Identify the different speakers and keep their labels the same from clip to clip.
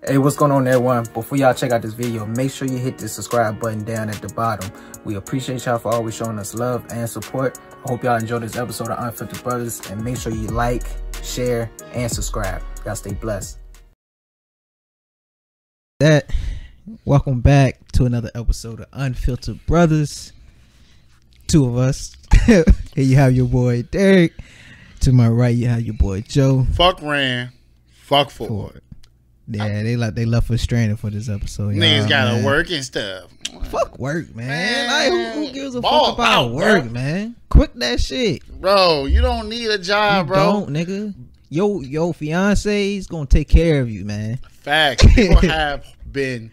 Speaker 1: Hey, what's going on, everyone? Before y'all check out this video, make sure you hit the subscribe button down at the bottom. We appreciate y'all for always showing us love and support. I hope y'all enjoyed this episode of Unfiltered Brothers, and make sure you like, share, and subscribe. Y'all stay blessed.
Speaker 2: Welcome back to another episode of Unfiltered Brothers. Two of us. Here you have your boy Derek. To my right, you have your boy Joe.
Speaker 3: Fuck Rand. Fuck Ford.
Speaker 2: Yeah, they left us stranded for this episode.
Speaker 3: Niggas gotta work and stuff.
Speaker 2: Fuck work, man. Like, who gives a fuck about work, man? Quit that shit.
Speaker 3: Bro, you don't need a job,
Speaker 2: You
Speaker 3: bro.
Speaker 2: don't, nigga. Yo fiance is gonna take care of you, man.
Speaker 3: Facts. People have been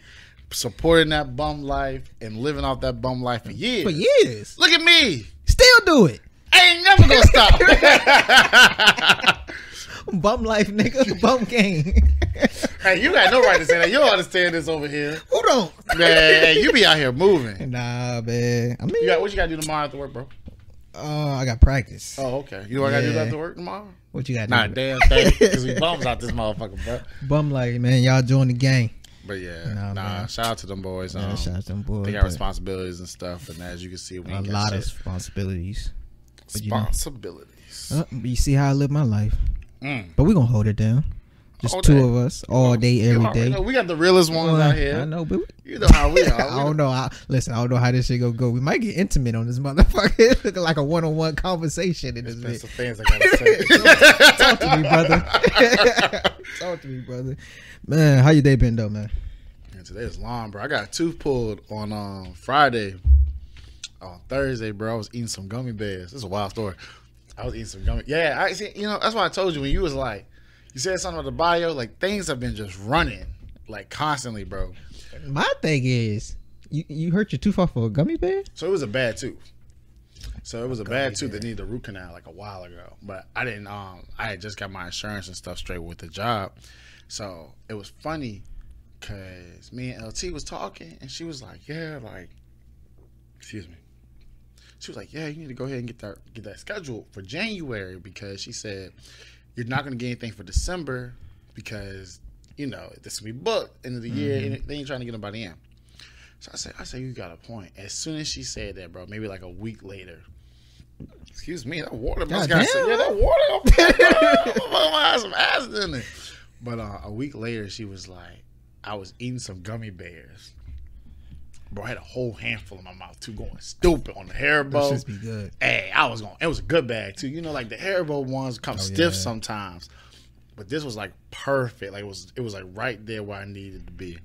Speaker 3: supporting that bum life and living off that bum life for years.
Speaker 2: For years.
Speaker 3: Look at me.
Speaker 2: Still do it.
Speaker 3: I ain't never gonna stop.
Speaker 2: Bum life, nigga. Bum gang.
Speaker 3: Hey, you got no right to say that. You don't understand this over here.
Speaker 2: Who don't?
Speaker 3: Man, hey, you be out here moving.
Speaker 2: Nah, man. I mean,
Speaker 3: What you gotta do tomorrow after work, bro?
Speaker 2: I got practice.
Speaker 3: Oh, okay. You know what I gotta do after work tomorrow?
Speaker 2: What you got?
Speaker 3: Not a damn thing. Because we bums out this motherfucker, bro.
Speaker 2: Bum life, man. Y'all join the gang.
Speaker 3: But yeah,
Speaker 2: man.
Speaker 3: shout out to them boys.
Speaker 2: Yeah, shout out to them boys.
Speaker 3: They got responsibilities and stuff, and as you can see, we
Speaker 2: a
Speaker 3: ain't got
Speaker 2: lot
Speaker 3: shit.
Speaker 2: of responsibilities. But
Speaker 3: Responsibilities.
Speaker 2: You see how I live my life.
Speaker 3: Mm.
Speaker 2: But we gonna hold it down. Just
Speaker 3: Hold
Speaker 2: two
Speaker 3: that.
Speaker 2: of us, all day, every day.
Speaker 3: Know, we got the realest ones out here.
Speaker 2: I know, but
Speaker 3: you know how we are.
Speaker 2: I don't know. I don't know how this shit gonna go. We might get intimate on this motherfucker. Looking like a one-on-one conversation in this
Speaker 3: There's
Speaker 2: bitch.
Speaker 3: some things I gotta say.
Speaker 2: Talk to me, brother. Talk to me, brother. Man, how your day been though, man?
Speaker 3: Man, today is long, bro. I got a tooth pulled on Friday. On Thursday, bro, I was eating some gummy bears. This is a wild story. I was eating some gummy. Yeah, I see. You know, that's why I told you when you was like, you said something about the bio. Like things have been just running, like constantly, bro.
Speaker 2: My thing is, you hurt your tooth off of a gummy bear?
Speaker 3: So it was a bad tooth. So it was a bad tooth that needed a root canal like a while ago. But I didn't. I had just got my insurance and stuff straight with the job. So it was funny because me and LT was talking, and she was like, "Yeah, like, excuse me." She was like, "Yeah, you need to go ahead and get that scheduled for January because she said you're not going to get anything for December because you know this will be booked end of the year and they ain't trying to get nobody in." So I said you got a point. As soon as she said that, bro, maybe like a week later. Excuse me, that water must got some. Yeah, that water had some acid in it. But a week later, she was like, I was eating some gummy bears. Bro, I had a whole handful in my mouth too, going stupid on the Haribo.
Speaker 2: That should be good.
Speaker 3: Hey, it was a good bag too. You know, like the Haribo ones come stiff sometimes, but this was like perfect. Like it was like right there where I needed to be.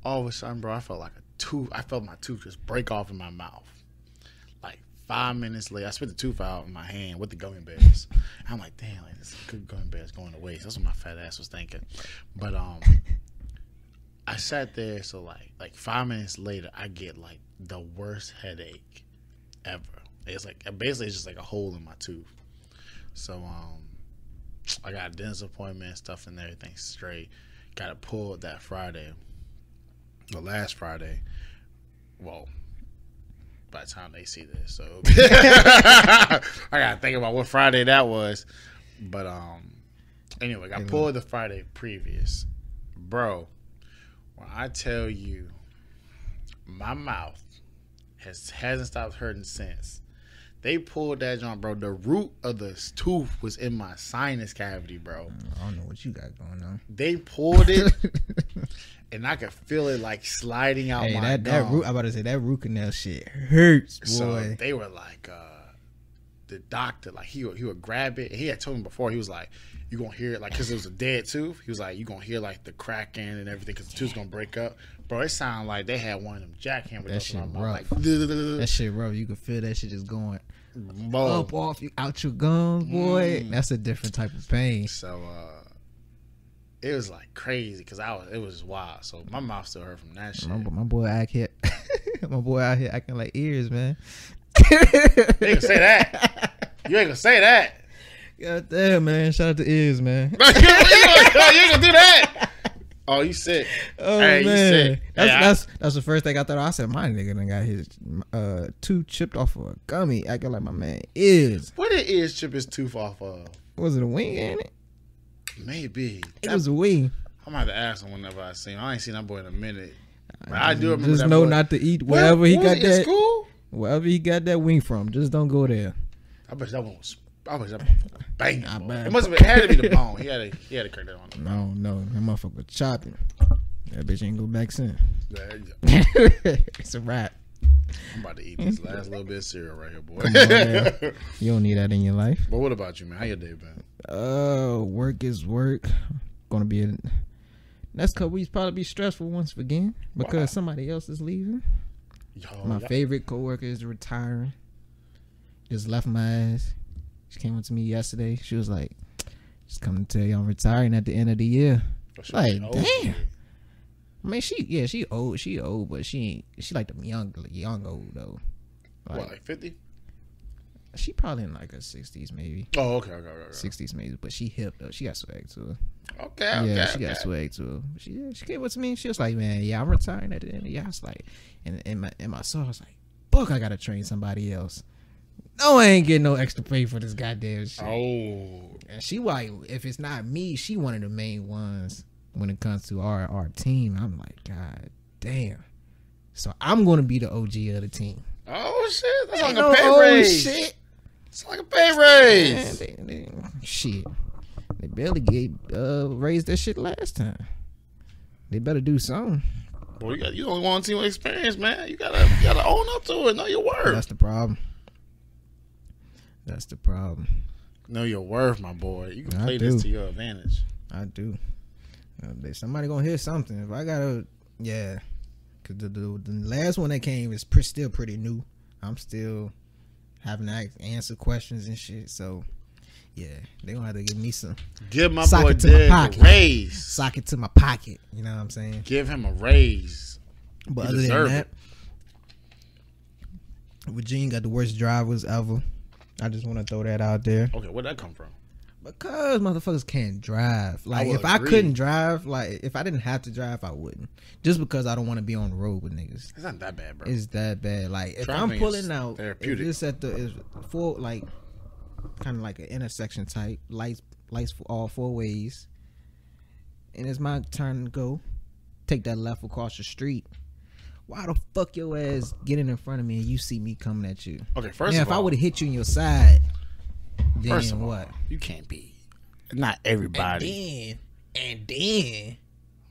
Speaker 3: All of a sudden, bro, I felt my tooth just break off in my mouth. Like 5 minutes later, I spit the tooth out in my hand with the gummy bears. I'm like, damn, like this good gummy bears going to waste. That's what my fat ass was thinking. But I sat there, so like 5 minutes later, I get like the worst headache ever. It's like basically it's just like a hole in my tooth. So I got a dentist appointment and stuff and everything straight. Got it pulled that Friday, the last Friday. Well, by the time they see this, so I gotta think about what Friday that was. But anyway, I pulled the Friday previous, bro. When I tell you, my mouth hasn't stopped hurting since. They pulled that joint, bro. The root of the tooth was in my sinus cavity, bro.
Speaker 2: I don't know what you got going on.
Speaker 3: They pulled it, and I could feel it like sliding out my gum.
Speaker 2: I'm about to say that root canal shit hurts, boy.
Speaker 3: So they were like, the doctor, like he would grab it. And he had told me before, he was like, you gonna hear it, like, because it was a dead tooth. He was like, you gonna hear like the cracking and everything because the tooth's gonna break up. Bro, it sounded like they had one of them jackhammers.
Speaker 2: That shit rough.
Speaker 3: Like,
Speaker 2: that shit rough. You can feel that shit just going up off you out your gums, boy. That's a different type of pain.
Speaker 3: So it was like crazy because it was wild. So my mouth still hurt from that shit.
Speaker 2: My boy out here, acting like ears, man.
Speaker 3: You ain't gonna say that. You ain't gonna say that.
Speaker 2: God damn, man. Shout out to ears, man.
Speaker 3: you ain't gonna do that. Oh, you sick.
Speaker 2: Oh,
Speaker 3: hey,
Speaker 2: man.
Speaker 3: You sick.
Speaker 2: That's the first thing I thought. I said, my nigga done got his tooth chipped off of a gummy, acting like my man is.
Speaker 3: What did ears chip his tooth off of?
Speaker 2: Was it a wing, ain't it?
Speaker 3: Maybe.
Speaker 2: It was a wing.
Speaker 3: I'm gonna have to ask him whenever I see him. I ain't seen that boy in a minute. But I do remember
Speaker 2: just
Speaker 3: that
Speaker 2: know
Speaker 3: boy.
Speaker 2: not to eat wherever he got that.
Speaker 3: School?
Speaker 2: Wherever he got that wing from, just don't go there.
Speaker 3: I bet that one was banging.
Speaker 2: bet.
Speaker 3: It must have been. It had to be the bone. He had to crack that on.
Speaker 2: No, that motherfucker chopping. That bitch ain't go back since. It's a wrap.
Speaker 3: I'm about to eat this last little bit of cereal right here, boy.
Speaker 2: Come on, man. You don't need that in your life.
Speaker 3: But what about you, man? How your day been?
Speaker 2: Work is work. Gonna be next couple weeks probably be stressful once again because somebody else is leaving. My favorite coworker is retiring. Just left my ass. She came up to me yesterday. She was like, "Just coming to tell you I'm retiring at the end of the year." Like, damn. I mean, she old, but she like the young old though.
Speaker 3: Like 50?
Speaker 2: She probably in like her 60s maybe.
Speaker 3: Oh, okay.
Speaker 2: 60s maybe, but she hip though. She got swag to her.
Speaker 3: Okay.
Speaker 2: She got swag to her. She came up to me. She was like, "Man, yeah, I'm retiring at the end of the year." I was like, and in my soul, I was like, "Fuck, I gotta train somebody else." No, I ain't getting no extra pay for this goddamn shit.
Speaker 3: Oh.
Speaker 2: And she, like, if it's not me, she one of the main ones when it comes to our team. I'm like, God damn. So I'm gonna be the OG of the team.
Speaker 3: Oh shit, that's like
Speaker 2: no
Speaker 3: a pay raise.
Speaker 2: Shit.
Speaker 3: It's like a pay raise.
Speaker 2: Man, shit. They barely raised that shit last time. They better do something.
Speaker 3: Boy, you don't want to see experience, man. You gotta own up to it. Know your worth.
Speaker 2: That's the problem.
Speaker 3: Know your worth, my boy. You can play this to your advantage.
Speaker 2: I do. Somebody gonna hear something. If I gotta, yeah. Cause the last one that came is still pretty new. I'm still having to answer questions and shit. So, yeah, they gonna have to give me some.
Speaker 3: Give my boy Dig a raise.
Speaker 2: Sock it to my pocket. You know what I'm saying?
Speaker 3: Give him a raise.
Speaker 2: But other than that, Virginia got the worst drivers ever. I just want to throw that out there.
Speaker 3: Okay, where'd that come from?
Speaker 2: Because motherfuckers can't drive. Like, if I couldn't drive, like, if I didn't have to drive, I wouldn't. Just because I don't want to be on the road with niggas.
Speaker 3: It's not that bad, bro.
Speaker 2: It's that bad. Like, if
Speaker 3: driving
Speaker 2: I'm pulling out,
Speaker 3: therapeutic.
Speaker 2: it's at it's full, like, kind of like an intersection type, lights for all four ways, and it's my turn to go, take that left across the street. Why the fuck your ass getting in front of me and you see me coming at you?
Speaker 3: Okay, first of all,
Speaker 2: if I would have hit you in your side, then
Speaker 3: first of all,
Speaker 2: what?
Speaker 3: You can't be. Not everybody.
Speaker 2: And then.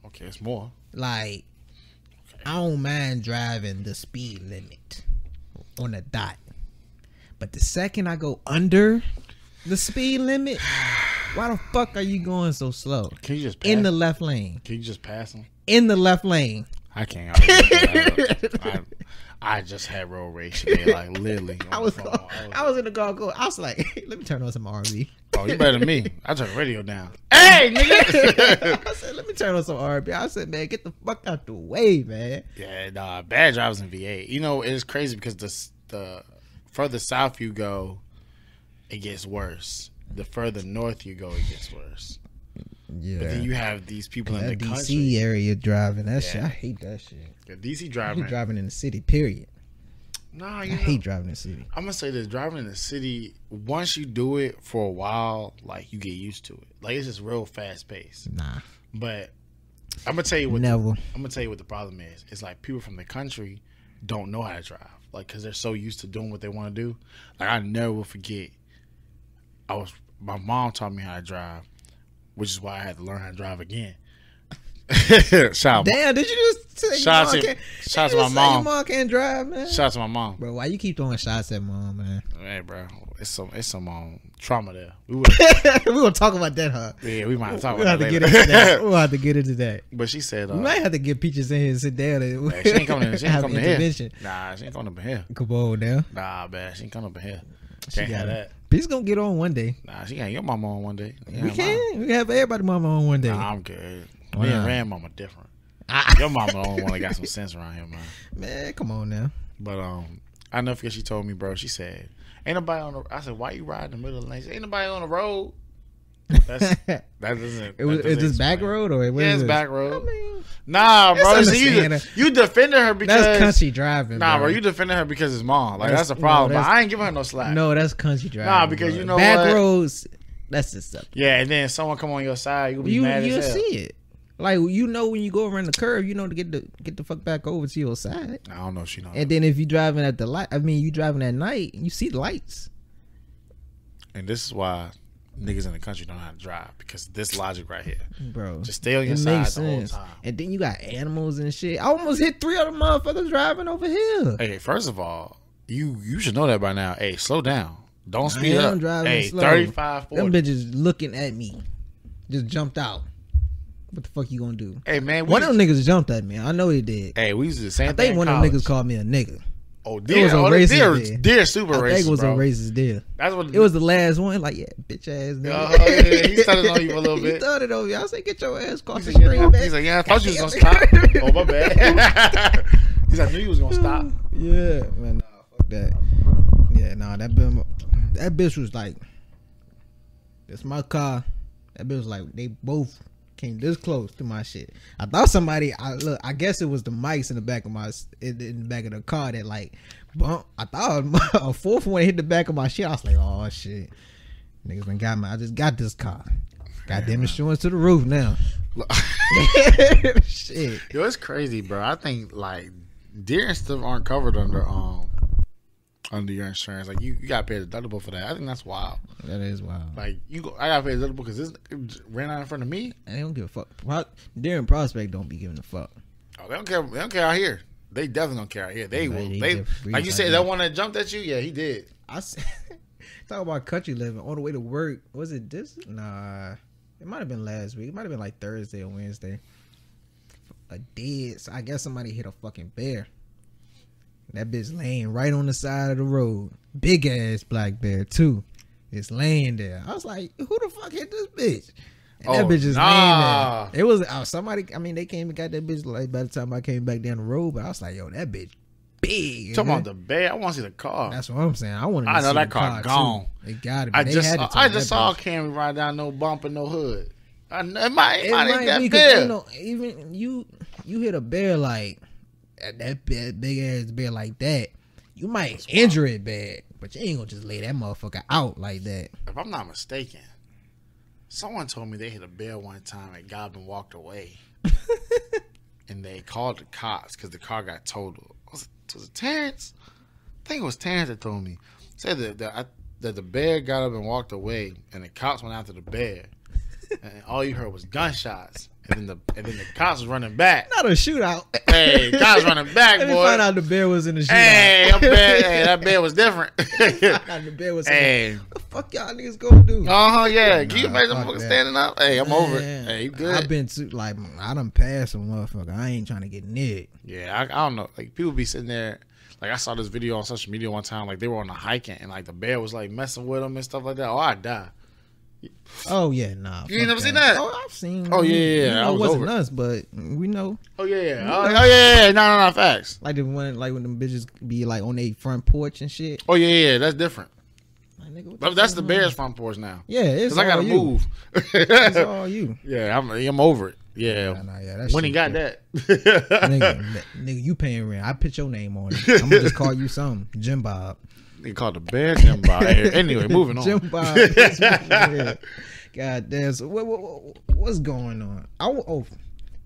Speaker 3: Okay, it's more.
Speaker 2: Like, okay. I don't mind driving the speed limit on the dot, but the second I go under the speed limit, why the fuck are you going so slow?
Speaker 3: Can you just pass
Speaker 2: in the left lane?
Speaker 3: Can you just pass them?
Speaker 2: In the left lane.
Speaker 3: I can't. I just had road rage today, like literally.
Speaker 2: I was in the car. I was like, hey, let me turn on some R&B.
Speaker 3: Oh, you better than me. I turned the radio down. Hey, nigga.
Speaker 2: I said, let me turn on some R&B. I said, man, get the fuck out the way, man.
Speaker 3: Yeah, nah, bad drivers in VA. You know, it's crazy because the further south you go, it gets worse. The further north you go, it gets worse.
Speaker 2: Yeah.
Speaker 3: But then you have these people in the
Speaker 2: DC
Speaker 3: country.
Speaker 2: area driving that shit. I hate that shit.
Speaker 3: Yeah, DC driving.
Speaker 2: I hate driving in the city, period.
Speaker 3: Nah,
Speaker 2: I hate driving in the city.
Speaker 3: I'm gonna say this: driving in the city, once you do it for a while, like you get used to it. Like it's just real fast paced.
Speaker 2: Nah.
Speaker 3: But I'm gonna tell you what.
Speaker 2: Never.
Speaker 3: I'm gonna tell you what the problem is. It's like people from the country don't know how to drive, like because they're so used to doing what they want to do. Like I never will forget. My mom taught me how to drive, which is why I had to learn how to drive again. Shout
Speaker 2: Damn, did you just say
Speaker 3: shout to my mom?
Speaker 2: Your mom can't drive, man.
Speaker 3: Shout out to my mom,
Speaker 2: bro. Why you keep throwing shots at mom, man?
Speaker 3: Hey, bro, it's some trauma there.
Speaker 2: We gonna talk about that, huh?
Speaker 3: Yeah, we might talk
Speaker 2: we'll
Speaker 3: about
Speaker 2: have
Speaker 3: that
Speaker 2: to
Speaker 3: later.
Speaker 2: get into that. We'll have to get into that.
Speaker 3: But she said,
Speaker 2: we might have to get Peaches in here and sit down. And
Speaker 3: she ain't coming. She ain't coming here. Nah, she ain't coming up in here.
Speaker 2: Come on now.
Speaker 3: Nah, man, she ain't coming up in here. Can't have that.
Speaker 2: Peace gonna get on one day.
Speaker 3: Nah, she got your mama on one day.
Speaker 2: We can. We have everybody mama on one day.
Speaker 3: Nah, I'm good. Me and Ram mama different. Your mama the only one that got some sense around here, man.
Speaker 2: Man, come on now.
Speaker 3: But I never forget she told me, bro. She said, "Ain't nobody on the." I said, "Why you riding in the middle of the lane?" She said, "Ain't nobody on the road." That doesn't.
Speaker 2: Is this back road or what?
Speaker 3: Yeah, it's
Speaker 2: this?
Speaker 3: back road.
Speaker 2: I mean,
Speaker 3: nah, bro. You defended her because
Speaker 2: that's country driving.
Speaker 3: Nah, bro. You defended her because it's mom. Like that's the problem. But I ain't giving her no slack.
Speaker 2: No, that's country driving.
Speaker 3: Nah, because you know
Speaker 2: back
Speaker 3: what?
Speaker 2: roads. That's the stuff.
Speaker 3: Yeah, and then someone come on your side, you'll be mad as hell.
Speaker 2: You'll see it. Like, you know, when you go around the curve, you know, to get the fuck back over to your side.
Speaker 3: I don't know if she knows.
Speaker 2: And then if you driving at the light, I mean, you driving at night, you see the lights.
Speaker 3: And this is why niggas in the country don't know how to drive, because this logic right here,
Speaker 2: bro.
Speaker 3: just stay on your side the whole time.
Speaker 2: And then you got animals and shit. I almost hit 3 other motherfuckers driving over here.
Speaker 3: Hey, first of all, you should know that by now. Hey, slow down. Don't speed up. Hey,
Speaker 2: slow.
Speaker 3: 35, 40.
Speaker 2: Them bitches looking at me. Just jumped out. What the fuck you gonna do?
Speaker 3: Hey, man.
Speaker 2: One of them niggas jumped at me. I know he did.
Speaker 3: Hey, we used to do the same
Speaker 2: I
Speaker 3: thing.
Speaker 2: think one of them niggas called me a nigga.
Speaker 3: Oh, dear. Deer super racist.
Speaker 2: I think it was
Speaker 3: bro.
Speaker 2: a racist deer.
Speaker 3: That's what
Speaker 2: it was the last one. Like, yeah, bitch ass nigga.
Speaker 3: Yeah, he started on you for a little bit.
Speaker 2: He started on me. I said, get your ass across the
Speaker 3: He's
Speaker 2: street, man.
Speaker 3: He's like, yeah, I thought you was gonna stop. Oh, my bad. He's like, I knew you was gonna stop.
Speaker 2: Yeah, man. Nah, fuck that. Yeah, nah, that bitch was like, that's my car. That bitch was like, they both came this close to my shit. I thought somebody, I guess it was the mics in the back of the car that like bump. I thought a fourth one hit the back of my shit. I was like, oh shit, niggas done got me. I just got this car. Goddamn insurance to the roof now. Shit.
Speaker 3: Yo, it's crazy, bro. I think like deer and stuff aren't covered under your insurance. Like you gotta pay a deductible for that. I think that's wild.
Speaker 2: That is wild.
Speaker 3: Like I gotta pay a deductible because this ran out in front of me.
Speaker 2: And they don't give a fuck. Deer and Prospect don't be giving a fuck.
Speaker 3: Oh, they don't care. They don't care out here. They definitely don't care out here. They will. They like you said, that one that jumped at you. Yeah, he did.
Speaker 2: I talk about country living on the way to work. Was it this? Nah, it might have been last week. It might have been like Thursday or Wednesday. So I guess somebody hit a fucking bear. That bitch laying right on the side of the road. Big ass black bear too. It's laying there. I was like, who the fuck hit this bitch? And that bitch is laying there. It was somebody. I mean, they came and got that bitch like by the time I came back down the road. But I was like, yo, that bitch big.
Speaker 3: Talking about the bear. I want to see the car.
Speaker 2: That's what I'm saying. I want to.
Speaker 3: I know that car gone.
Speaker 2: Too. It got it.
Speaker 3: I just saw a Camry ride down, no bumper, no hood. It might be that
Speaker 2: even you hit a bear like that big ass bear like that, you might injure it bad, but you ain't gonna just lay that motherfucker out like that.
Speaker 3: If I'm not mistaken, someone told me they hit a bear one time and got up and walked away, and they called the cops because the car got totaled. Was it Terrence? I think it was Terrence that told me. Said that the bear got up and walked away, and the cops went after the bear. And all you heard was gunshots, and then the cops was running back.
Speaker 2: Not a shootout.
Speaker 3: Hey, cops running back, boy.
Speaker 2: Let me find out the bear was in the shootout.
Speaker 3: Hey, that bear was different.
Speaker 2: The bear was.
Speaker 3: Hey,
Speaker 2: what the fuck y'all niggas gonna do?
Speaker 3: Yeah. Can you imagine motherfucker standing up? Hey, I'm over it. Hey, you good?
Speaker 2: I've been to I done passed some motherfucker. I ain't trying to get near it.
Speaker 3: Yeah, I don't know. Like people be sitting there. Like I saw this video on social media one time. Like they were on a hiking, and like the bear was like messing with them and stuff like that. Oh, I'd die.
Speaker 2: Oh yeah, nah.
Speaker 3: You ain't never seen that?
Speaker 2: Oh, I've seen.
Speaker 3: Oh yeah.
Speaker 2: It wasn't us, but we know.
Speaker 3: Oh yeah. Oh yeah. No, facts.
Speaker 2: Like when them bitches be like on their front porch and shit.
Speaker 3: Oh yeah. That's different.
Speaker 2: Like, nigga,
Speaker 3: but that's the bear's front porch now.
Speaker 2: Yeah, it's all
Speaker 3: I gotta move.
Speaker 2: It's all you.
Speaker 3: Yeah, I'm over it. Yeah. When he got that.
Speaker 2: nigga, you paying rent. I put your name on it. I'm gonna just call you something. Jim Bob.
Speaker 3: They called the bear Jim Bob. Anyway, moving on.
Speaker 2: Jim Bob. God damn. So what's going on? I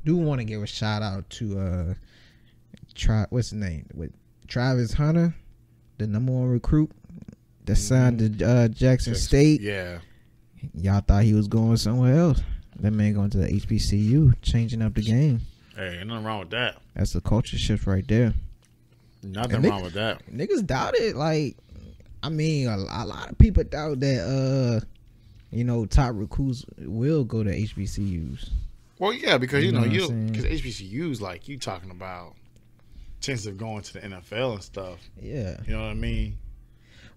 Speaker 2: do want to give a shout out to what's his name? With Travis Hunter, the #1 recruit that signed to Jackson State.
Speaker 3: Yeah.
Speaker 2: Y'all thought he was going somewhere else. That man going to the HBCU, changing up the game.
Speaker 3: Hey, ain't nothing wrong with that.
Speaker 2: That's a culture shift right there.
Speaker 3: Nothing wrong with that.
Speaker 2: Niggas doubt it. Like, I mean, a lot of people doubt that, top recruits will go to HBCUs.
Speaker 3: Well, yeah, because, because HBCUs, like, you talking about chances of going to the NFL and stuff.
Speaker 2: Yeah.
Speaker 3: You know what I mean?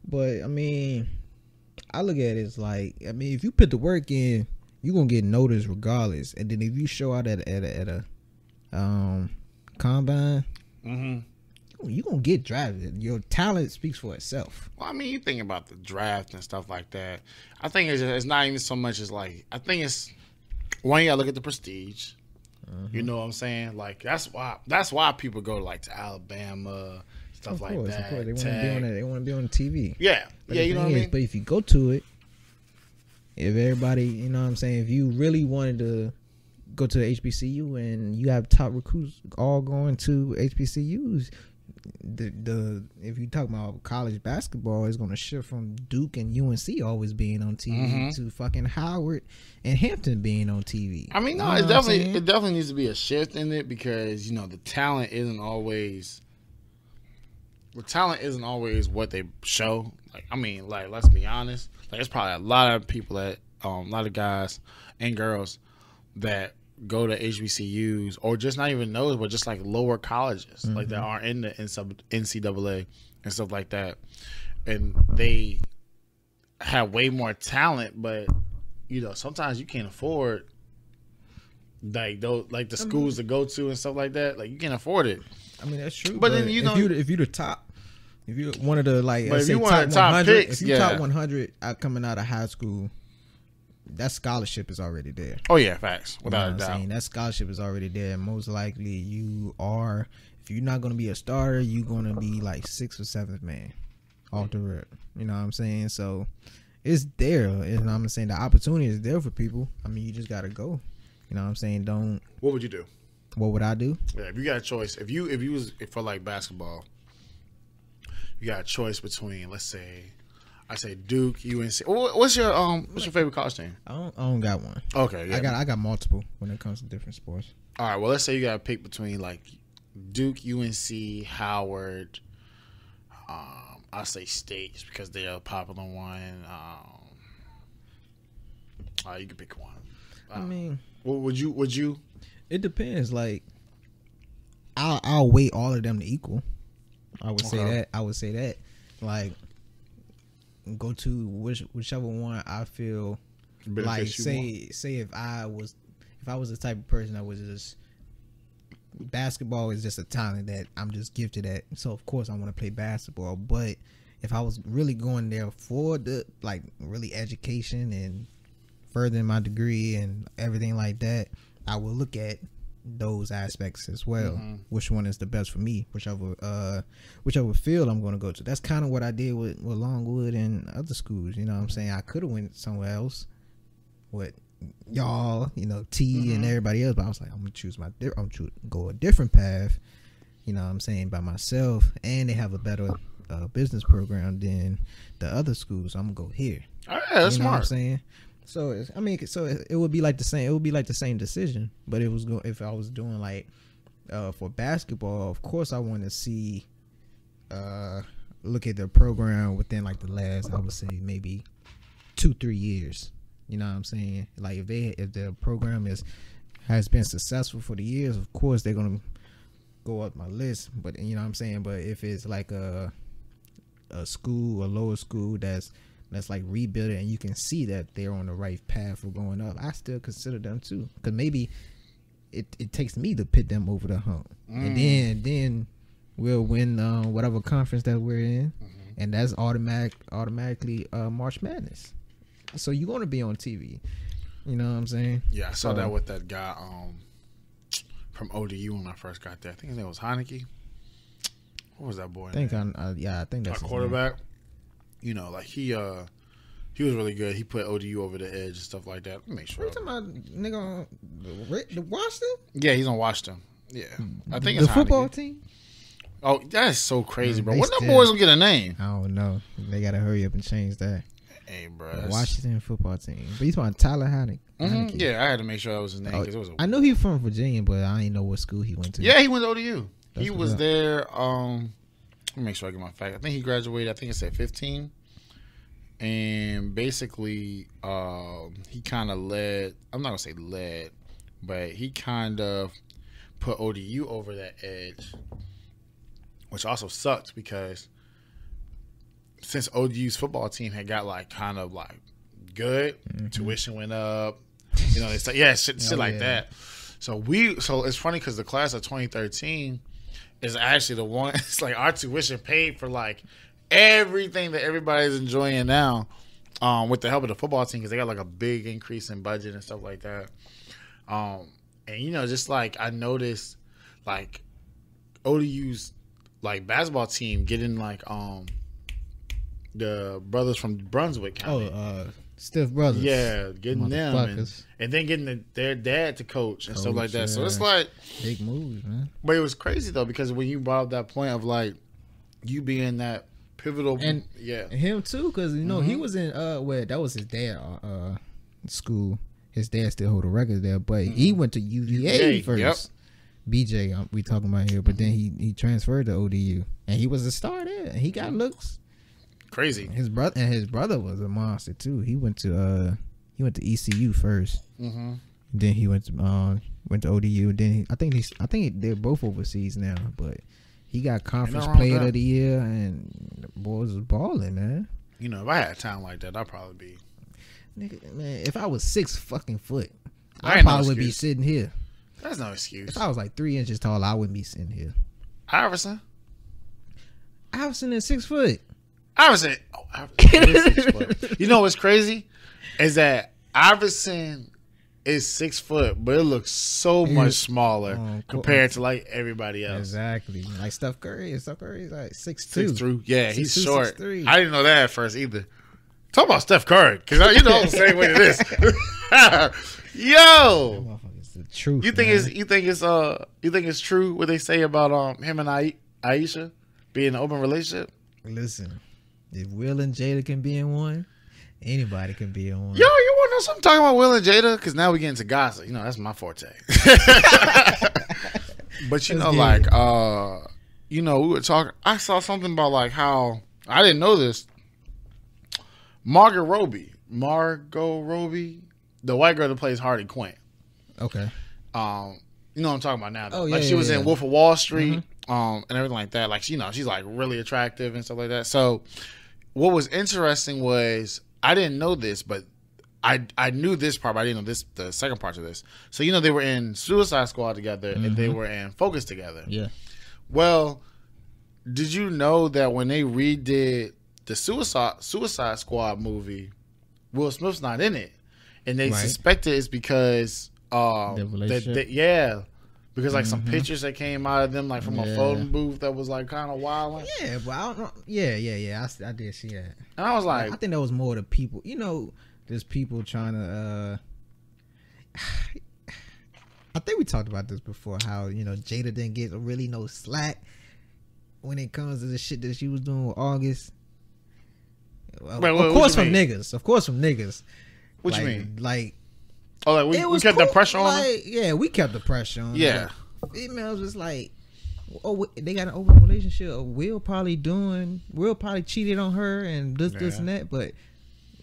Speaker 2: But, I mean, I look at it as like, I mean, if you put the work in, you're going to get noticed regardless. And then if you show out at a combine, you gonna get drafted. Your talent speaks for itself.
Speaker 3: Well, I mean, you think about the draft and stuff like that. I think it's not even so much as like. I think it's one, you gotta look at the prestige. You know what I'm saying? Like that's why people go to Alabama, stuff like that.
Speaker 2: Of course. They want to be on the TV.
Speaker 3: Yeah,
Speaker 2: but
Speaker 3: you know what I mean.
Speaker 2: But if you go to it, if everybody, you know what I'm saying, if you really wanted to go to HBCU and you have top recruits all going to HBCUs. The if you talk about college basketball, it's going to shift from Duke and UNC always being on TV to fucking Howard and Hampton being on TV.
Speaker 3: I mean, no, it definitely needs to be a shift in it because the talent isn't always what they show. Like, I mean, like, let's be honest. Like, there's probably a lot of people that a lot of guys and girls that go to HBCUs or just not even those, but just like lower colleges, like that are in the NCAA and stuff like that, and they have way more talent, but sometimes you can't afford like those, like the schools to go to and stuff like that. Like, you can't afford it.
Speaker 2: I mean, that's true.
Speaker 3: But then
Speaker 2: if you're the top, if you're one of the like,
Speaker 3: but if you want top 100, picks,
Speaker 2: if you're top 100 coming out of high school, that scholarship is already there.
Speaker 3: Oh yeah, facts, without a doubt.
Speaker 2: That scholarship is already there. Most likely, you are. If you're not going to be a starter, you're going to be like 6th or 7th man off the rip. You know what I'm saying? So it's there. And I'm saying the opportunity is there for people. I mean, you just got to go. You know what I'm saying? Don't.
Speaker 3: What would you do?
Speaker 2: What would I do?
Speaker 3: Yeah, if you got a choice, if you was for like basketball, you got a choice between, let's say, I say Duke, UNC. What's your favorite college team?
Speaker 2: I don't got one.
Speaker 3: Okay, yeah.
Speaker 2: I got multiple when it comes to different sports.
Speaker 3: All right, well, let's say you got to pick between like Duke, UNC, Howard. I say State just because they're a popular one. You can pick one.
Speaker 2: I mean,
Speaker 3: what would you?
Speaker 2: It depends. Like, I'll weight all of them to equal. I would say that. I would say that. Like, go to whichever one I feel like. Say if I was the type of person that was just, basketball is just a talent that I'm just gifted at. So of course I want to play basketball. But if I was really going there for the like really education and furthering my degree and everything like that, I will look at those aspects as well. Which one is the best for me? Whichever field I'm going to go to. That's kind of what I did with Longwood and other schools. You know what I'm saying? I could have went somewhere else with y'all, T and everybody else, but I was like, I'm gonna go a different path. You know what I'm saying, by myself, and they have a better business program than the other schools. So I'm gonna go here.
Speaker 3: Oh, yeah, that's smart.
Speaker 2: What I'm saying. So it would be like the same. It would be like the same decision. But if I was doing like for basketball, of course I want to see look at their program within like the last, I would say maybe 2-3 years. You know what I'm saying? Like if their program has been successful for the years, of course they're gonna go up my list. But you know what I'm saying? But if it's like a lower school that's like rebuilding and you can see that they're on the right path for going up, I still consider them too. Because maybe it takes me to pit them over the hump. And then we'll win whatever conference that we're in. And that's automatically March Madness. So you're going to be on TV. You know what I'm saying?
Speaker 3: Yeah, I saw that with that guy from ODU when I first got there. I think his name was Heineke. What was that boy?
Speaker 2: I think that's
Speaker 3: our quarterback. Like he was really good. He put ODU over the edge and stuff like that. Let me make sure.
Speaker 2: What are you talking about, nigga? The Washington?
Speaker 3: Yeah, he's on Washington. Yeah, I think it's
Speaker 2: the football
Speaker 3: Heineke.
Speaker 2: team.
Speaker 3: Oh, that's so crazy, bro. When the boys gonna get a name?
Speaker 2: I don't know. They gotta hurry up and change that.
Speaker 3: Hey, bro.
Speaker 2: The Washington football team. But he's talking Tyler Heineke.
Speaker 3: Yeah, I had to make sure that was his name.
Speaker 2: I knew he was from Virginia, but I didn't know what school he went to.
Speaker 3: Yeah, he went to ODU. He was there. Let me make sure I get my fact. I think he graduated. I think it said 15. And basically, he kind of led. I'm not gonna say led, but he kind of put ODU over that edge, which also sucked because since ODU's football team had got like kind of like good, tuition went up, they said shit like that. So it's funny because the class of 2013 is actually the one. It's like our tuition paid for like everything that everybody's enjoying now, with the help of the football team because they got like a big increase in budget and stuff like that. And just like I noticed, like ODU's like basketball team getting like the brothers from Brunswick County.
Speaker 2: Stiff Brothers.
Speaker 3: Yeah, getting them and then getting their dad to coach and stuff like that. So it's like
Speaker 2: big moves, man.
Speaker 3: But it was crazy though, because when you brought up that point of like you being that pivotal,
Speaker 2: and him too, because you know he was in where that was his dad school. His dad still hold a record there, but he went to UVA first.
Speaker 3: Yep.
Speaker 2: BJ, we talking about here, but then he transferred to ODU, and he was a star there. And he got looks.
Speaker 3: Crazy.
Speaker 2: His brother was a monster too. He went to ECU first. Then he went to ODU. Then I think they're both overseas now. But he got conference player of the year, and the boys was balling, man.
Speaker 3: You know, if I had a talent like that, I'd probably be.
Speaker 2: Nigga, man, if I was 6 fucking foot, I probably would be sitting here.
Speaker 3: That's no excuse.
Speaker 2: If I was like 3 inches tall, I wouldn't be sitting here.
Speaker 3: Iverson
Speaker 2: is 6 foot.
Speaker 3: Iverson is 6 foot. You know what's crazy is that Iverson is 6 foot, but it looks so much smaller compared to like everybody else.
Speaker 2: Exactly, like Steph Curry. Steph Curry is like 6'2".
Speaker 3: 6'3". Yeah, he's
Speaker 2: 6'2",
Speaker 3: short.
Speaker 2: 6'3".
Speaker 3: I didn't know that at first either. Talk about Steph Curry, because you know the same way it is. Yo,
Speaker 2: the truth.
Speaker 3: You think it's true what they say about him and Aisha being in an open relationship?
Speaker 2: Listen, if Will and Jada can be in one, anybody can be in one.
Speaker 3: Yo, you want to know something talking about Will and Jada? Because now we get into gossip. You know, that's my forte. But you know, like, you know, we were talking. I saw something about like how I didn't know this. Margot Robbie, the white girl that plays Harley Quinn.
Speaker 2: Okay.
Speaker 3: You know what I'm talking about now.
Speaker 2: Oh,
Speaker 3: like she was in Wolf of Wall Street, and everything like that. Like, you know, she's like really attractive and stuff like that. So what was interesting was I didn't know this, but I knew this part, but I didn't know the second part of this. So, you know, they were in Suicide Squad together and they were in Focus together.
Speaker 2: Yeah.
Speaker 3: Well, did you know that when they redid the Suicide Squad movie, Will Smith's not in it, and they suspect it's because because like some pictures that came out of them like from a phone booth that was like kind of wild.
Speaker 2: Yeah, but I don't know. Yeah. I did see that,
Speaker 3: and I was like,
Speaker 2: I think that was more the people. You know, there's people trying to. I think we talked about this before. How, you know, Jada didn't get really no slack when it comes to the shit that she was doing with August. Of course from niggas.
Speaker 3: What you mean?
Speaker 2: Like,
Speaker 3: we kept the pressure on them?
Speaker 2: Yeah, we kept the pressure on them.
Speaker 3: Yeah.
Speaker 2: Females was like, oh, they got an open relationship. Will probably cheated on her and this and that, but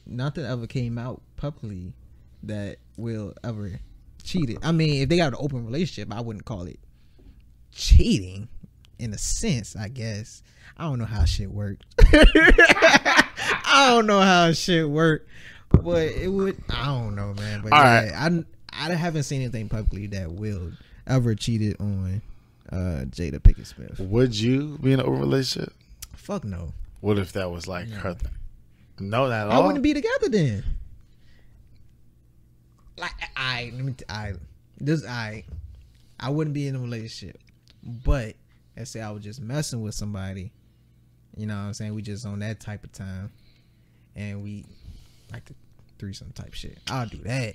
Speaker 2: nothing ever came out publicly that Will ever cheated. I mean, if they got an open relationship, I wouldn't call it cheating in a sense, I guess. I don't know how shit worked. But it would. I don't know, man. But I haven't seen anything publicly that Will ever cheated on Jada Pinkett Smith.
Speaker 3: Would you be in an open relationship?
Speaker 2: Fuck no.
Speaker 3: What if that was like her thing? No, not at all.
Speaker 2: I wouldn't be together then. Like I wouldn't be in a relationship, but let's say I was just messing with somebody. You know what I'm saying? We just on that type of time, and we like the threesome type shit. I'll do that.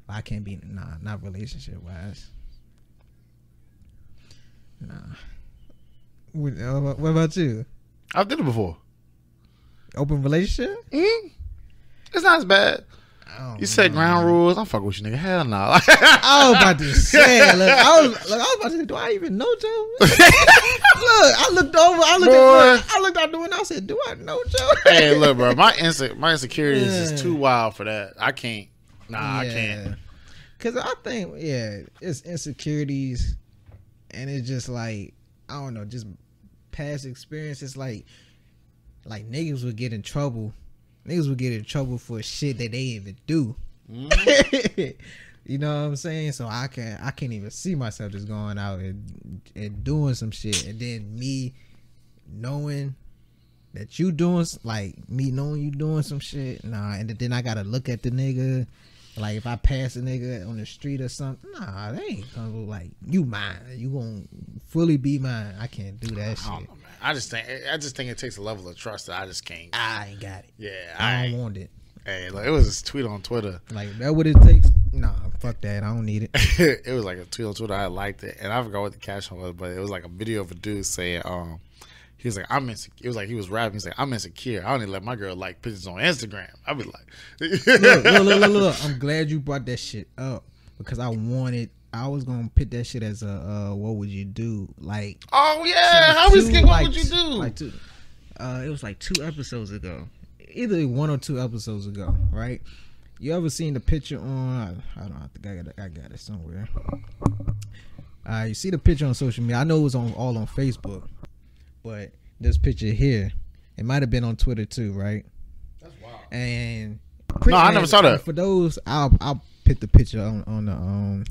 Speaker 2: But I can't be not relationship wise. Nah. What about you?
Speaker 3: I've did it before.
Speaker 2: Open relationship?
Speaker 3: It's not as bad. You said ground rules. I'm fucking with you, nigga. Hell no.
Speaker 2: I was about to say, look, I was about to say, do I even know Joe? Look, I looked out the window. I said, do I know Joe?
Speaker 3: Hey, look, bro. My insecurity is just too wild for that. I can't. I can't.
Speaker 2: Cause I think, it's insecurities, and it's just like, I don't know, just past experiences. Like niggas would get in trouble. Niggas would get in trouble for shit that they even do. You know what I'm saying? So I can't even see myself just going out and doing some shit, and then me knowing that you doing, like me knowing you doing some shit. Nah, and then I gotta look at the nigga. Like if I pass a nigga on the street or something, nah, they ain't gonna look like you mine. You gonna fully be mine. I can't do that shit.
Speaker 3: I don't know, man. I just think it takes a level of trust that I just can't.
Speaker 2: I ain't got it.
Speaker 3: Yeah,
Speaker 2: I don't want it.
Speaker 3: Hey, like, it was a tweet on Twitter.
Speaker 2: Like, that what it takes? Nah, fuck that. I don't need it.
Speaker 3: It was like a tweet on Twitter. I liked it, and I forgot what the caption was, but it was like a video of a dude saying, he was like, I'm insecure. It was like he was rapping. He's like, I'm insecure. I don't even let my girl like pictures on Instagram. I'd be like,
Speaker 2: look. I'm glad you brought that shit up because I was gonna put that shit as a what would you do? Like,
Speaker 3: oh yeah, how we skip what would you do?
Speaker 2: Like it was like 2 episodes ago, either 1 or 2 episodes ago, right? You ever seen the picture on? I don't know. I think I got it somewhere. You see the picture on social media? I know it was all on Facebook. But this picture here, it might have been on Twitter too, right?
Speaker 3: That's wild.
Speaker 2: And
Speaker 3: no, I never saw that.
Speaker 2: For those, I'll put the picture on the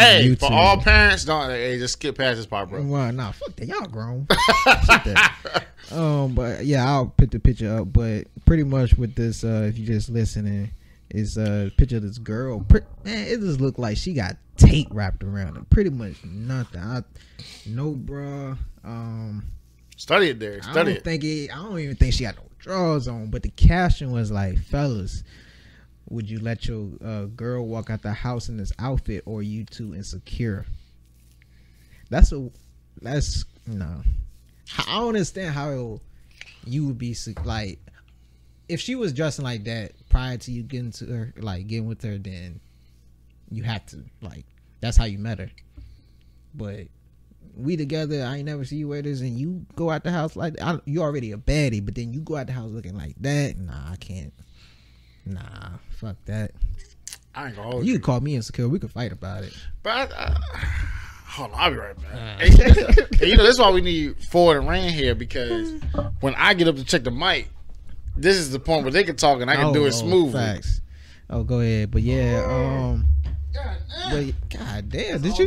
Speaker 3: hey,
Speaker 2: YouTube.
Speaker 3: For all parents, don't just skip past this part, bro.
Speaker 2: Well, nah, fuck that, y'all grown. Fuck that. But yeah, I'll put the picture up. But pretty much with this, if you just listening, is a picture of this girl. Man, it just looked like she got tape wrapped around her. Pretty much nothing. No bra.
Speaker 3: Study it there. Study it.
Speaker 2: I don't even think she got no drawers on. But the caption was like, "Fellas, would you let your girl walk out the house in this outfit, or you too insecure?" That's no. I don't understand how you would be like if she was dressing like that prior to you getting to her, like getting with her. Then you have to like that's how you met her. But we together, I ain't never see you wear this, and you go out the house like you already a baddie, but then you go out the house looking like that. Nah, I can't. Nah, fuck that.
Speaker 3: I ain't gonna hold
Speaker 2: you. You can call me insecure. We can fight about it.
Speaker 3: But hold on, I'll be right back. Hey, that's why we need Ford and Rand here, because when I get up to check the mic, this is the point where they can talk and I can do it smoothly.
Speaker 2: Facts. Oh, go ahead. But yeah, God damn, did you?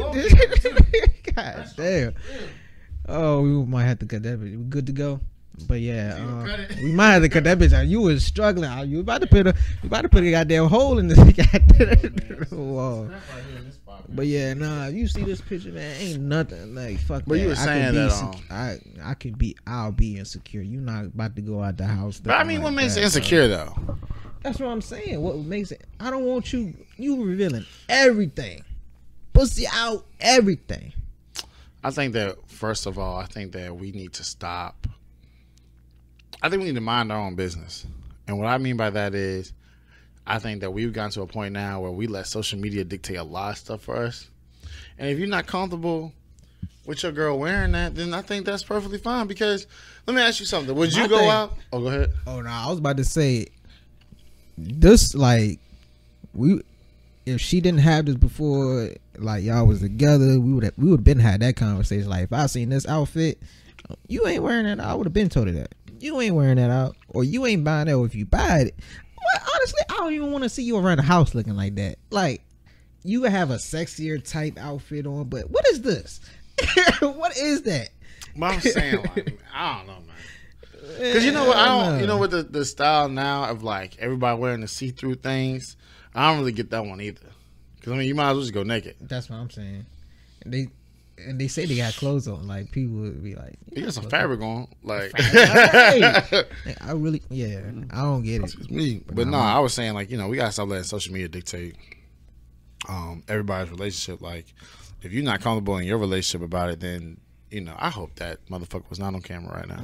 Speaker 2: God damn. Oh, we might have to cut that bitch. We good to go? But yeah, we might have to cut that bitch out. You was struggling. You about to put a goddamn hole in this goddamn wall. But yeah, nah. You see this picture, man? Ain't nothing like fuck.
Speaker 3: But
Speaker 2: that.
Speaker 3: You were saying that
Speaker 2: I'll be insecure. You not about to go out the house.
Speaker 3: But I mean, what makes it insecure though?
Speaker 2: That's what I'm saying. What makes it? I don't want you revealing everything, pussy out, everything.
Speaker 3: I think that first of all, we need to stop. I think we need to mind our own business, and what I mean by that is, I think that we've gotten to a point now where we let social media dictate a lot of stuff for us, and if you're not comfortable with your girl wearing that, then I think that's perfectly fine. Because let me ask you something: would you go out? Oh, go ahead.
Speaker 2: Oh no, I was about to say. This like if she didn't have this before, like y'all was together, we would been had that conversation. Like if I seen this outfit, you ain't wearing that, I would have been told her that. You ain't wearing that out, or you ain't buying that. Or if you buy it, well, honestly, I don't even want to see you around the house looking like that. Like you would have a sexier type outfit on, but what is this? What is that?
Speaker 3: But I'm saying, like, I don't know, man. Because you know what, you know what the style now of like everybody wearing the see-through things, I don't really get that one either. Because I mean, you might as well just go naked.
Speaker 2: That's what I'm saying. And they say they got clothes on. Like people would be like,
Speaker 3: you got some fabric on, like.
Speaker 2: I really, I don't get it.
Speaker 3: It's me, but no, I was saying like we gotta stop letting social media dictate everybody's relationship. Like, if you're not comfortable in your relationship about it, then. I hope that motherfucker was not on camera right now.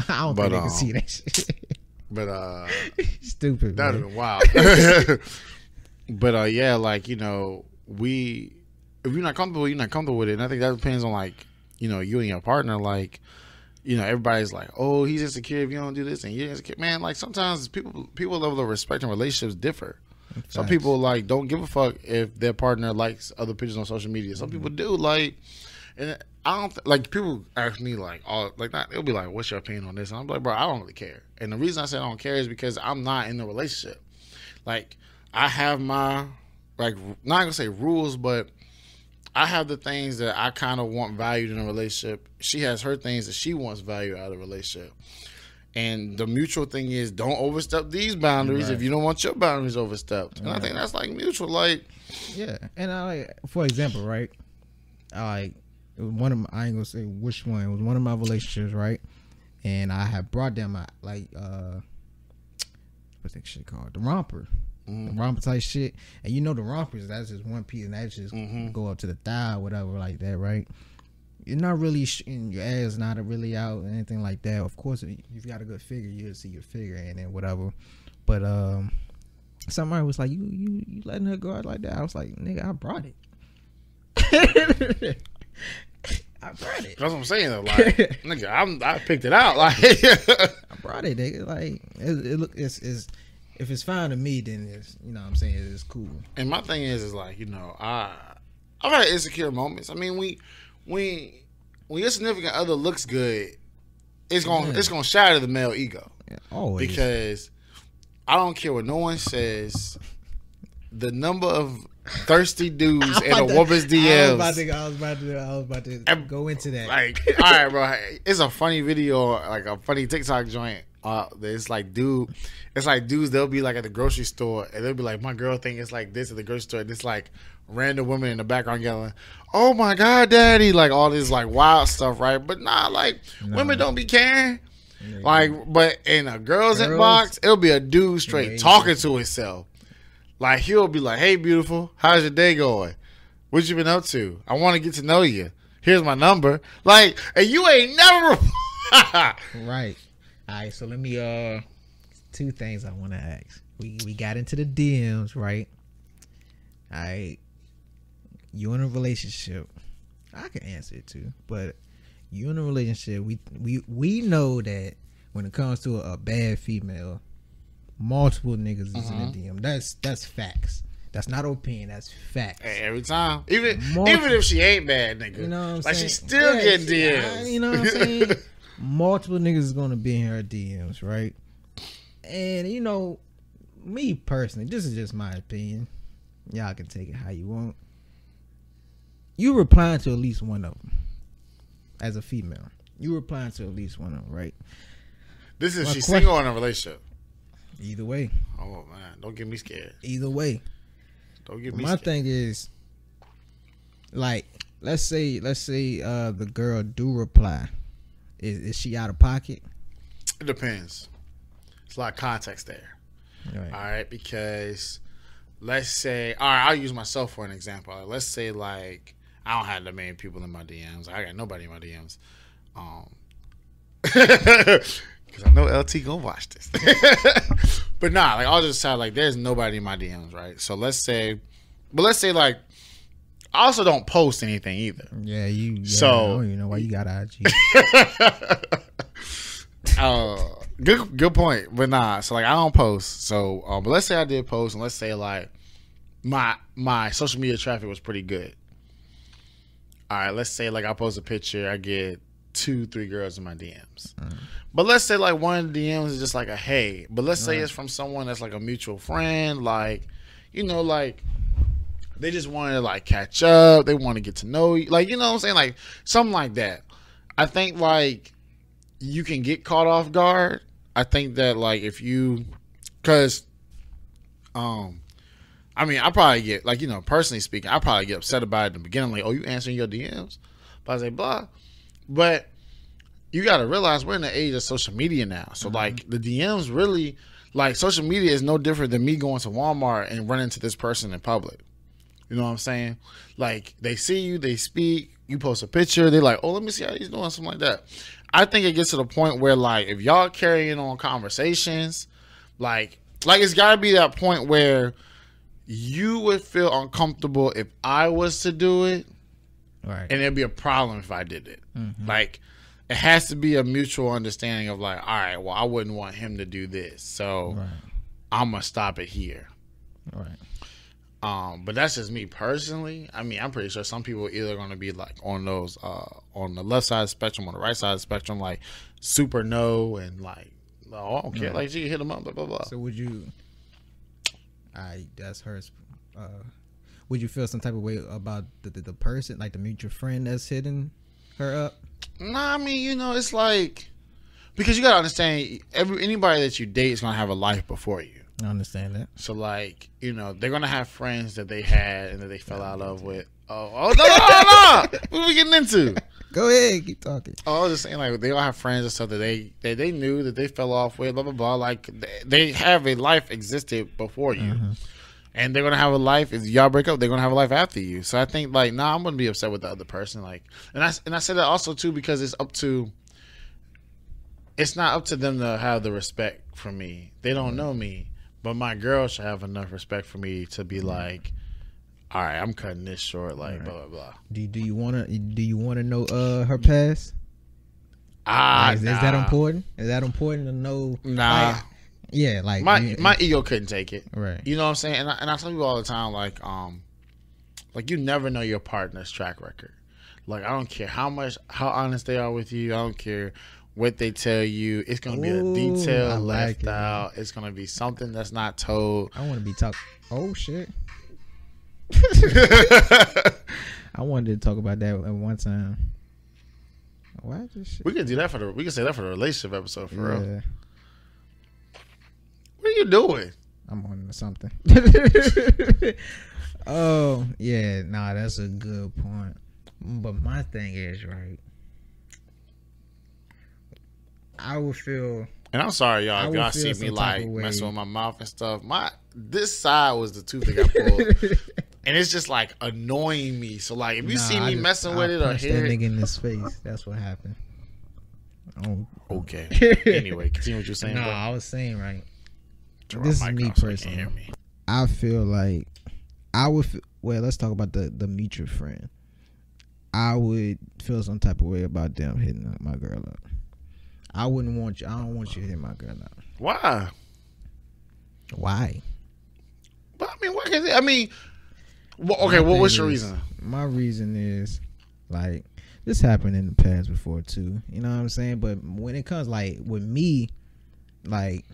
Speaker 2: I don't think they can see that shit.
Speaker 3: But
Speaker 2: stupid.
Speaker 3: That would have been wild. But yeah, like if you're not comfortable, you're not comfortable with it. And I think that depends on like you and your partner. Like everybody's like, oh, he's insecure if you don't do this, and you're insecure. Man, like sometimes people level of respect and relationships differ. Facts. Some people like don't give a fuck if their partner likes other pictures on social media. Some people do. Like, and I don't like people ask me like they'll be like, what's your opinion on this? And I'm like, bro, I don't really care. And the reason I say I don't care is because I'm not in a relationship. Like I have my not gonna say rules, but I have the things that I kind of want valued in a relationship. She has her things that she wants valued out of a relationship. And the mutual thing is don't overstep these boundaries if you don't want your boundaries overstepped. And I think that's like mutual. Like,
Speaker 2: yeah. And for example, right? One of my, I ain't gonna say which one. It was one of my relationships, right? And I had brought them out, like, what's that shit called? The romper. The romper type shit. And you know the rompers, that's just one piece and that just go up to the thigh or whatever like that, right? You're not really your ass not really out or anything like that. Of course, if you've got a good figure, you'll see your figure and then whatever. But somebody was like, you letting her go out like that? I was like, nigga, I brought it. I brought it.
Speaker 3: That's what I'm saying though. Like, nigga, I picked it out. Like,
Speaker 2: I brought it, nigga. Like, it's if it's fine to me, then it's, you know what I'm saying, it's cool. And
Speaker 3: my thing is like, you know, I've had insecure moments. I mean, when your significant other looks good, it's gonna shatter the male ego.
Speaker 2: Yeah, always.
Speaker 3: Because I don't care what no one says. The number of thirsty dudes in a woman's DMs.
Speaker 2: I was about to go into that.
Speaker 3: Like, all right, bro. It's a funny video, like a funny TikTok joint. It's like dudes. They'll be like at the grocery store, and they'll be like, "My girl think it's like this at the grocery store." And it's like random women in the background yelling, "Oh my god, daddy!" Like all this like wild stuff, right? But women don't be caring. Like, but in a girl's inbox, it'll be a dude straight talking to himself. Like, he'll be like, "Hey, beautiful, how's your day going? What you been up to? I want to get to know you. Here's my number." Like, and you ain't never.
Speaker 2: Right. All right. So let me two things I want to ask. We got into the DMs, right? All right. You in a relationship? I can answer it too, but you in a relationship? We know that when it comes to a bad female, multiple niggas is in the DM. That's facts. That's not opinion. That's facts.
Speaker 3: Hey, every time, even if she ain't bad, nigga,
Speaker 2: you know what I'm
Speaker 3: like
Speaker 2: saying?
Speaker 3: she's still getting DMs.
Speaker 2: You know what I'm saying? Multiple niggas is gonna be in her DMs, right? And you know, me personally, this is just my opinion. Y'all can take it how you want. You replying to at least one of them as a female. You replying to at least one of them, right?
Speaker 3: This is she's single or in a relationship.
Speaker 2: Either way.
Speaker 3: Oh man, don't get me scared.
Speaker 2: Either way.
Speaker 3: Don't get me
Speaker 2: scared. My thing is, like, let's say the girl do reply. Is she out of pocket?
Speaker 3: It depends. It's a lot of context there.
Speaker 2: Right.
Speaker 3: All right, because let's say, all right, I'll use myself for an example. Let's say, like, I don't have that many people in my DMs. I got nobody in my DMs. Because I know LT gonna watch this. But nah, like, I'll just say, like, there's nobody in my DMs, right? So let's say, like, I also don't post anything either.
Speaker 2: Yeah,
Speaker 3: so
Speaker 2: I don't even know why you got IG.
Speaker 3: Good point. But nah, so like I don't post. So but let's say I did post, and let's say like my social media traffic was pretty good. All right, let's say like I post a picture, I get 2-3 girls in my DMs. But let's say like one of the DMs is just like a hey. But let's say it's from someone that's like a mutual friend, like, you know, like they just want to like catch up, they want to get to know you, like, you know what I'm saying, like something like that. I think like you can get caught off guard. I think that like if you, because I mean, I probably get, like, you know, personally speaking, I probably get upset about it in the beginning, like, oh, you answering your DMs? But I say, blah. But you got to realize we're in the age of social media now. So, like, the DMs really, like, social media is no different than me going to Walmart and running into this person in public. You know what I'm saying? Like, they see you, they speak, you post a picture, they're like, oh, let me see how he's doing, something like that. I think it gets to the point where, like, if y'all carrying on conversations, like it's got to be that point where you would feel uncomfortable if I was to do it,
Speaker 2: right?
Speaker 3: And it'd be a problem if I did it. Like, it has to be a mutual understanding of like, all right, well, I wouldn't want him to do this, so I'm gonna stop it here.
Speaker 2: Right.
Speaker 3: But that's just me personally. I mean, I'm pretty sure some people are either gonna be like on those on the left side of the spectrum, on the right side of the spectrum, like super no and like, oh, I don't care, like, you hit them up, blah blah blah.
Speaker 2: So would you? That's hers. Would you feel some type of way about the person, like the mutual friend that's hitting her up?
Speaker 3: Nah, I mean, you know, it's like, because you gotta understand, anybody that you date is gonna have a life before you.
Speaker 2: I understand that.
Speaker 3: So, like, you know, they're gonna have friends that they had and that they fell out of with. Oh no! What are we getting into?
Speaker 2: Go ahead, keep talking.
Speaker 3: Oh, I was just saying, like, they all have friends and stuff that they knew that they fell off with, blah blah blah. Like, they have a life existed before you, and they're gonna have a life. If y'all break up, they're gonna have a life after you. So I think, like, I'm gonna be upset with the other person. Like, and I said that also too because it's not up to them to have the respect for me. They don't know me, but my girl should have enough respect for me to be like, all right, I'm cutting this short, like, blah blah blah.
Speaker 2: Do you wanna know her past? Is that important? Is that important to know?
Speaker 3: Nah.
Speaker 2: Like, yeah, like
Speaker 3: my ego couldn't take it.
Speaker 2: Right.
Speaker 3: You know what I'm saying? And I tell people all the time, like you never know your partner's track record. Like, I don't care how honest they are with you. I don't care what they tell you. It's gonna be a detail left out. It's gonna be something that's not told.
Speaker 2: I want to be talking. Oh shit. I wanted to talk about that at one time. Why this shit?
Speaker 3: We can do that we can say that for the relationship episode for real. What are you doing?
Speaker 2: I'm on to something. Oh yeah, nah, that's a good point. But my thing is, right, I would feel, and
Speaker 3: I'm sorry, y'all, if y'all see me like messing with my mouth and stuff. This side was the tooth that got pulled. And it's just like annoying me. So like, if you see me messing with it or hear
Speaker 2: that nigga in his face, that's what happened. Oh.
Speaker 3: Okay. Anyway, continue what you're saying.
Speaker 2: No,
Speaker 3: bro.
Speaker 2: I was saying, right. This is me personally. I feel like well, let's talk about the mutual friend. I would feel some type of way about them hitting my girl up. I don't want you to hit my girl up.
Speaker 3: Why? But I mean, what is it? I mean, okay, what's your reason?
Speaker 2: My reason is, like, this happened in the past before too. You know what I'm saying? But when it comes, like, with me, like,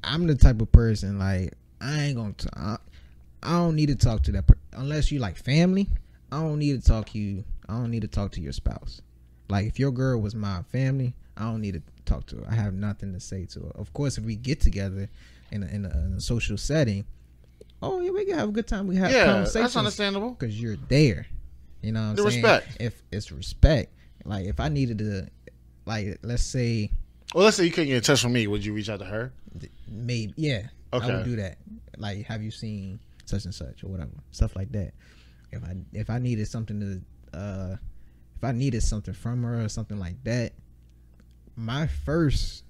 Speaker 2: I'm the type of person, like, I don't need to talk to that unless you like family. I don't need to talk to your spouse. Like, if your girl was my family, I don't need to talk to her. I have nothing to say to her. Of course, if we get together in a social setting, oh yeah, we can have a good time. We have conversations.
Speaker 3: That's understandable
Speaker 2: because you're there. You know what I'm saying?
Speaker 3: Respect.
Speaker 2: If it's respect, like, if I needed to, like, let's say
Speaker 3: you couldn't get in touch with me, would you reach out to her?
Speaker 2: Maybe, yeah.
Speaker 3: Okay.
Speaker 2: I would do that. Like, have you seen such and such or whatever, stuff like that. If I needed something from her or something like that, my first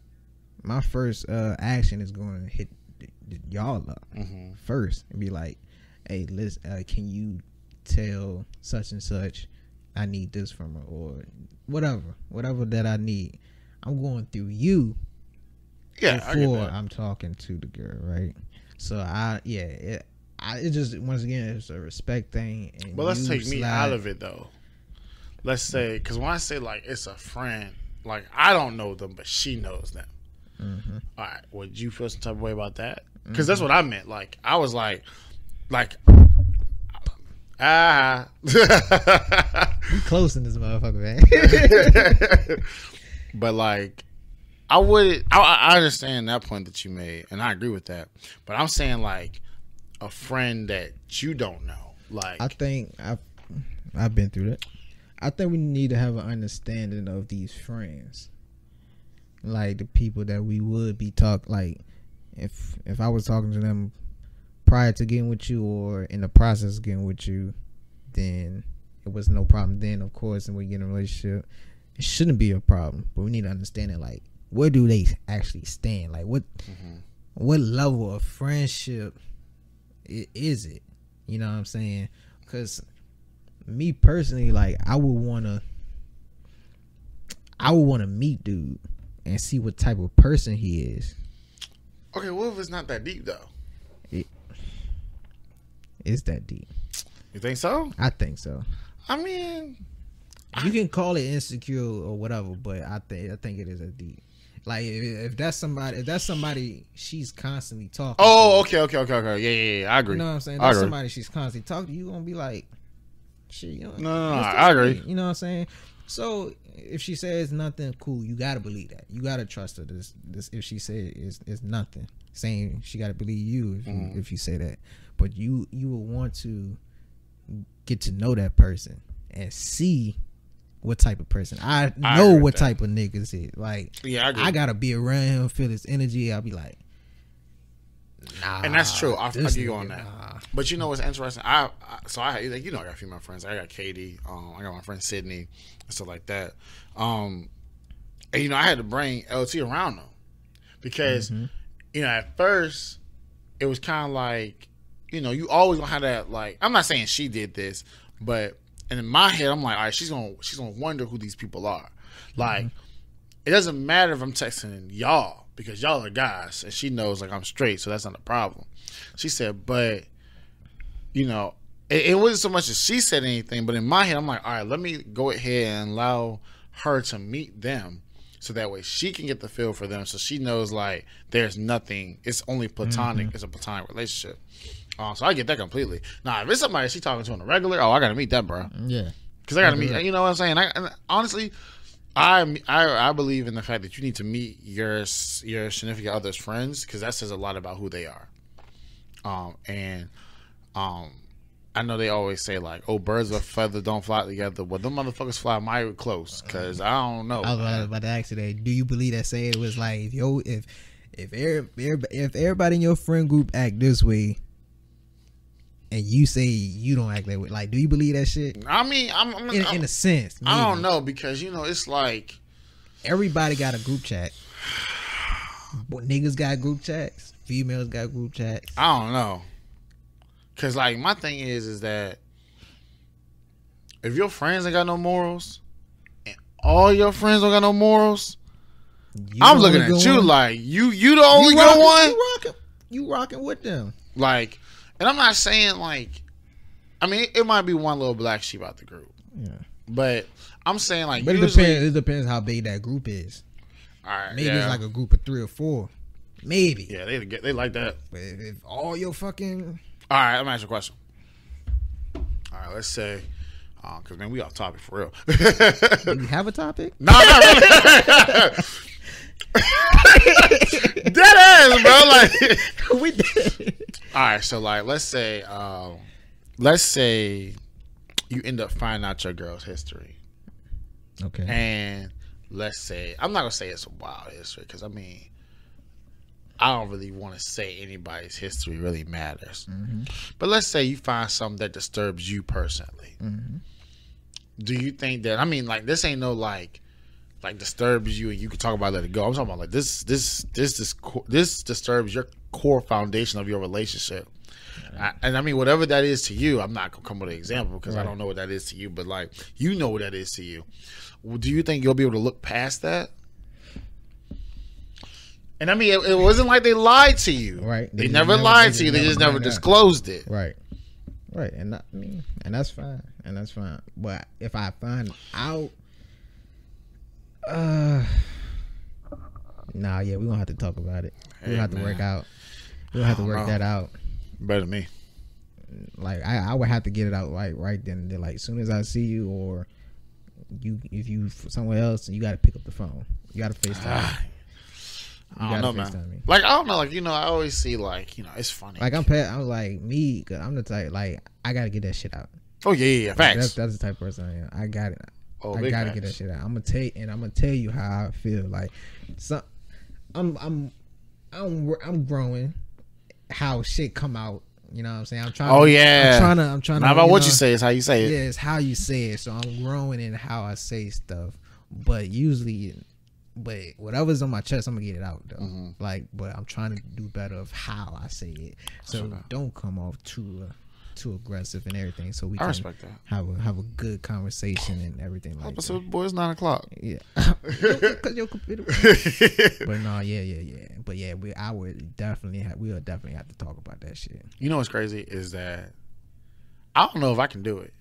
Speaker 2: action is going to hit y'all up first and be like, hey, can you tell such and such I need this from her, or whatever that I need. I'm going through you before I'm talking to the girl, right? So it just, once again, it's a respect thing.
Speaker 3: But let's take me out of it though. Let's say, because when I say, like, it's a friend, like, I don't know them, but she knows them. All right, would you feel some type of way about that? Because that's what I meant. Like, I was like,
Speaker 2: we close in this motherfucker, man.
Speaker 3: But like, I understand that point that you made, and I agree with that. But I'm saying, like, a friend that you don't know. Like,
Speaker 2: I think I've been through that. I think we need to have an understanding of these friends, like the people that we would be like, if I was talking to them prior to getting with you or in the process of getting with you, then it was no problem. Then, of course, when we get in a relationship, it shouldn't be a problem. But we need to understand it, like, where do they actually stand? Like, what level of friendship is it? You know what I'm saying? Because me personally, like, I would want to meet dude and see what type of person he is.
Speaker 3: Okay, what if it's not that deep though?
Speaker 2: It's that deep.
Speaker 3: You think so?
Speaker 2: I think so.
Speaker 3: I mean,
Speaker 2: you can call it insecure or whatever, but I think it is a deep. Like, if that's somebody she's constantly talking.
Speaker 3: Oh, to, okay. Yeah. I agree.
Speaker 2: You know what I'm saying? That's somebody she's constantly talking to. You gonna be like, shit. You know,
Speaker 3: no, I agree.
Speaker 2: You know what I'm saying? So if she says nothing, cool. You gotta believe that. You gotta trust her. This if she said it's nothing, saying she gotta believe you if you say that. But you will want to get to know that person and see what type of person. I know what type of niggas is. Like,
Speaker 3: yeah,
Speaker 2: I gotta be around him, feel his energy. I'll be like, nah.
Speaker 3: And that's true. I'll give you on that.
Speaker 2: Nah.
Speaker 3: But you know what's interesting? I got female friends. I got Katie. I got my friend Sydney and stuff like that. And I had to bring LT around them because at first it was kind of like you always gonna have that. Like, I'm not saying she did this, but in my head I'm like, all right, she's gonna wonder who these people are. Like, it doesn't matter if I'm texting y'all because y'all are guys, and she knows like I'm straight, so that's not a problem. She said, but it wasn't so much as she said anything, but in my head I'm like, all right, let me go ahead and allow her to meet them, so that way she can get the feel for them, so she knows like there's nothing. It's only platonic. It's a platonic relationship. So I get that completely. Now, if it's somebody she talking to on a regular, I gotta meet that, bro.
Speaker 2: Yeah,
Speaker 3: because I gotta meet. You know what I'm saying? And honestly, I believe in the fact that you need to meet your significant other's friends, because that says a lot about who they are. I know they always say like, "Oh, birds of a feather don't fly together." Well, them motherfuckers fly mighty close, because I don't know.
Speaker 2: I was about to ask you that. Do you believe that saying was like, if everybody in your friend group act this way, and you say you don't act that way, like, do you believe that shit?
Speaker 3: I mean,
Speaker 2: in a sense, maybe.
Speaker 3: I don't know, because it's like
Speaker 2: everybody got a group chat. Niggas got group chats. Females got group chats.
Speaker 3: I don't know. Cause like my thing is that if your friends ain't got no morals and all your friends don't got no morals, I'm looking at you like you the only good one.
Speaker 2: You rocking with them.
Speaker 3: Like, and I'm not saying like, I mean it might be one little black sheep out the group. Yeah. But I'm saying like,
Speaker 2: but it depends how big that group is.
Speaker 3: All right.
Speaker 2: Maybe it's like a group of 3 or 4. Maybe.
Speaker 3: Yeah, they like that.
Speaker 2: But if all your fucking...
Speaker 3: All right, I'm gonna ask you a question. All right, let's say, because man, we off topic for real.
Speaker 2: Do you have a topic?
Speaker 3: No, not really. Dead ass, bro. Like,
Speaker 2: we did.
Speaker 3: All right, so like, let's say you end up finding out your girl's history.
Speaker 2: Okay.
Speaker 3: And let's say, I'm not gonna say it's a wild history, because I mean, I don't really want to say anybody's history really matters. But let's say you find something that disturbs you personally. Do you think that, I mean, like, this ain't no like disturbs you and you can talk about let it go. I'm talking about like this disturbs your core foundation of your relationship. And I mean, whatever that is to you, I'm not gonna come with an example because I don't know what that is to you, but like, you know what that is to you. Do you think you'll be able to look past that? And I mean, it wasn't like they lied to you.
Speaker 2: Right.
Speaker 3: They never lied to you. They just never disclosed it.
Speaker 2: Right. Right. And and that's fine. But if I find out, we're gonna have to talk about it. We're gonna have to work out. We're gonna have to work that out.
Speaker 3: Better than me.
Speaker 2: Like, I would have to get it out right then and there. Like, as soon as I see you, or if you somewhere else, you gotta pick up the phone. You gotta FaceTime.
Speaker 3: I don't know, man. Like, I don't know. Like, I always see, like, it's funny.
Speaker 2: Like, I'm like, me, cause I'm the type, like, I gotta get that shit out.
Speaker 3: Oh yeah. Facts.
Speaker 2: That's the type of person I am. I got it.
Speaker 3: Oh,
Speaker 2: I gotta get that shit out. I'm gonna tell you how I feel. Like, I'm growing. How shit come out. You know what I'm saying? I'm trying.
Speaker 3: Oh yeah.
Speaker 2: I'm trying.
Speaker 3: Not about what you say. It's how you say it.
Speaker 2: Yeah, it's how you say it. So I'm growing in how I say stuff. But whatever's on my chest, I'm gonna get it out though. But I'm trying to do better of how I say it. So don't come off too aggressive and everything. So we can
Speaker 3: respect that.
Speaker 2: Have a good conversation and everything like that.
Speaker 3: So, boy, it's 9:00.
Speaker 2: Yeah. Because your computer. But no, yeah. But yeah, we'll definitely have to talk about that shit.
Speaker 3: You know what's crazy is that I don't know if I can do it,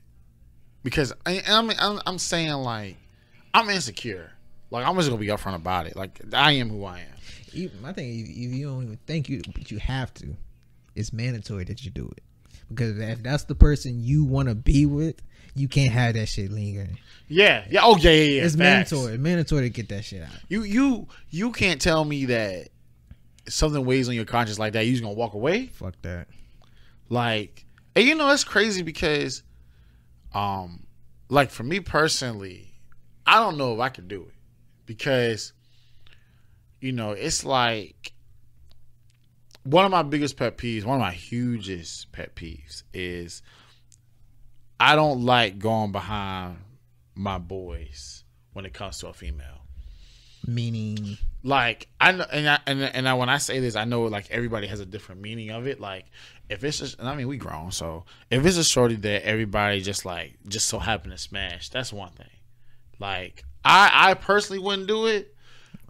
Speaker 3: because I'm saying, like, I'm insecure. Like, I'm just gonna be upfront about it. Like, I am who I am.
Speaker 2: My thing, if you don't even think but you have to, it's mandatory that you do it. Because if that's the person you want to be with, you can't have that shit lingering.
Speaker 3: Yeah. Oh yeah.
Speaker 2: It's mandatory. It's mandatory to get that shit out.
Speaker 3: You can't tell me that something weighs on your conscience like that, you just gonna walk away.
Speaker 2: Fuck that.
Speaker 3: Like, and it's crazy because, like, for me personally, I don't know if I could do it because, you know, it's like one of my biggest pet peeves, one of my hugest pet peeves is I don't like going behind my boys when it comes to a female.
Speaker 2: Meaning,
Speaker 3: like I know, and I when I say this, I know like everybody has a different meaning of it. Like if it's just, and I mean we grown, so if it's a shorty that everybody just so happen to smash, that's one thing. Like I personally wouldn't do it,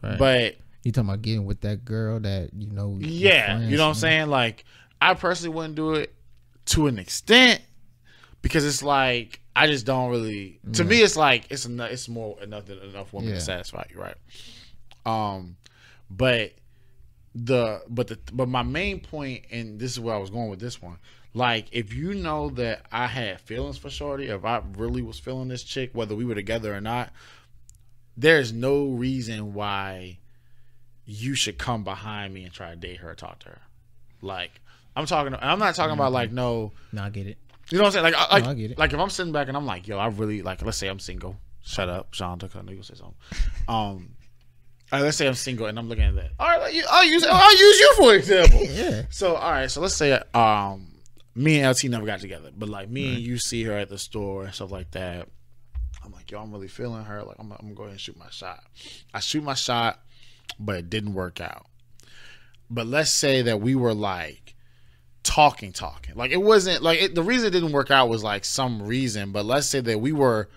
Speaker 2: right.
Speaker 3: But
Speaker 2: you talking about getting with that girl that you know?
Speaker 3: Yeah, you know what I'm saying. Like I personally wouldn't do it to an extent because it's like I just don't really. To me, it's like it's more enough than enough women to satisfy you, right? But my main point, and this is where I was going with this one. Like, if you know that I had feelings for shorty, if I really was feeling this chick, whether we were together or not, there's no reason why you should come behind me and try to date her or talk to her. Like, I'm not talking about like no.
Speaker 2: I get it.
Speaker 3: You know what I'm saying? Like,
Speaker 2: I get it.
Speaker 3: Like if I'm sitting back and I'm like, yo, I really like. Let's say I'm single. Shut up, Sean. Because I know you'll say something. Let's say I'm single and I'm looking at that. All right, I'll use you for example.
Speaker 2: Yeah.
Speaker 3: So all right, so let's say me and LT never got together, but like me and you see her at the store and stuff like that. I'm like, yo, I'm really feeling her. Like I'm gonna go ahead and shoot my shot. I shoot my shot, but it didn't work out. But let's say that we were like talking. Like it wasn't like the reason it didn't work out was like some reason. But let's say that we were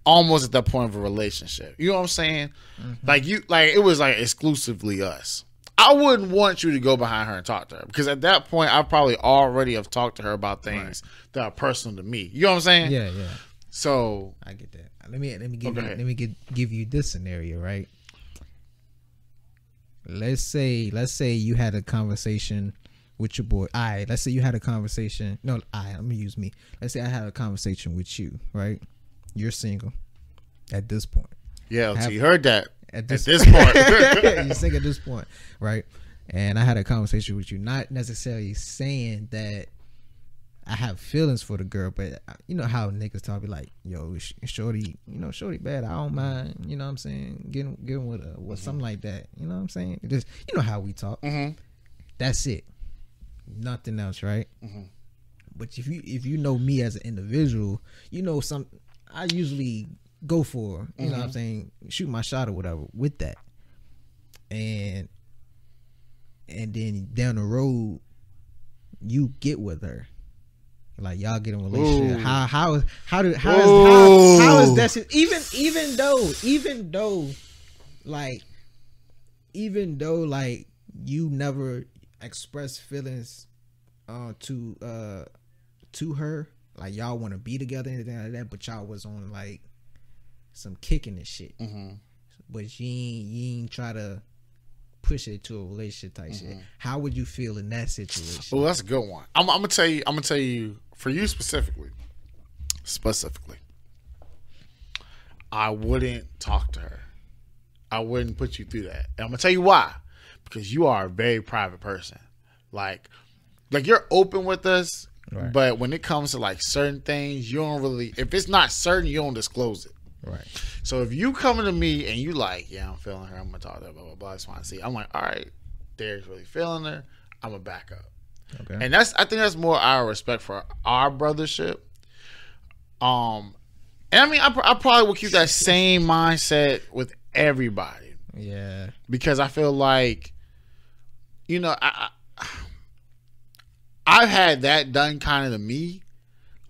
Speaker 3: almost at that point of a relationship. You know what I'm saying? Mm-hmm. Like it was like exclusively us. I wouldn't want you to go behind her and talk to her because at that point I probably already have talked to her about things that are personal to me. You know what I'm saying?
Speaker 2: Yeah.
Speaker 3: So
Speaker 2: I get that. Let me give you this scenario, right? Let's say you had a conversation with your boy. Let's say you had a conversation. No, let me use me. Let's say I had a conversation with you, right? You're single at this point.
Speaker 3: Yeah, you heard that. At this point.
Speaker 2: You're single at this point, right? And I had a conversation with you, not necessarily saying that I have feelings for the girl, but you know how niggas talk, be like, yo, shorty, shorty bad, I don't mind, you know what I'm saying, getting with her, or something like that, you know what I'm saying? Just, you know how we talk. Mm-hmm. That's it. Nothing else, right? Mm-hmm. But if you know me as an individual, you know I usually go for, you know what I'm saying, shoot my shot or whatever with that. And then down the road, you get with her. Like y'all get in a relationship. How is that shit? Even though like you never expressed feelings to her, like y'all want to be together and anything like that, but y'all was on like some kicking and shit. Mm-hmm. But you ain't try to push it to a relationship type shit. How would you feel in that situation?
Speaker 3: Well, that's a good one. I'm gonna tell you for you specifically, I wouldn't talk to her. I wouldn't put you through that. And I'm gonna tell you why. Because you are a very private person. Like you're open with us, right. But when it comes to like certain things, you don't really. If it's not certain, you don't disclose it.
Speaker 2: Right.
Speaker 3: So if you coming to me and you like, yeah, I'm feeling her, I'm gonna talk to her, blah blah blah. I just want to see. I'm like, all right, Derek's really feeling her. I'm gonna back up. Okay. And I think that's more our respect for our brothership. And I mean, I probably will keep that same mindset with everybody.
Speaker 2: Yeah. Because
Speaker 3: I feel like, I've had that done kind of to me.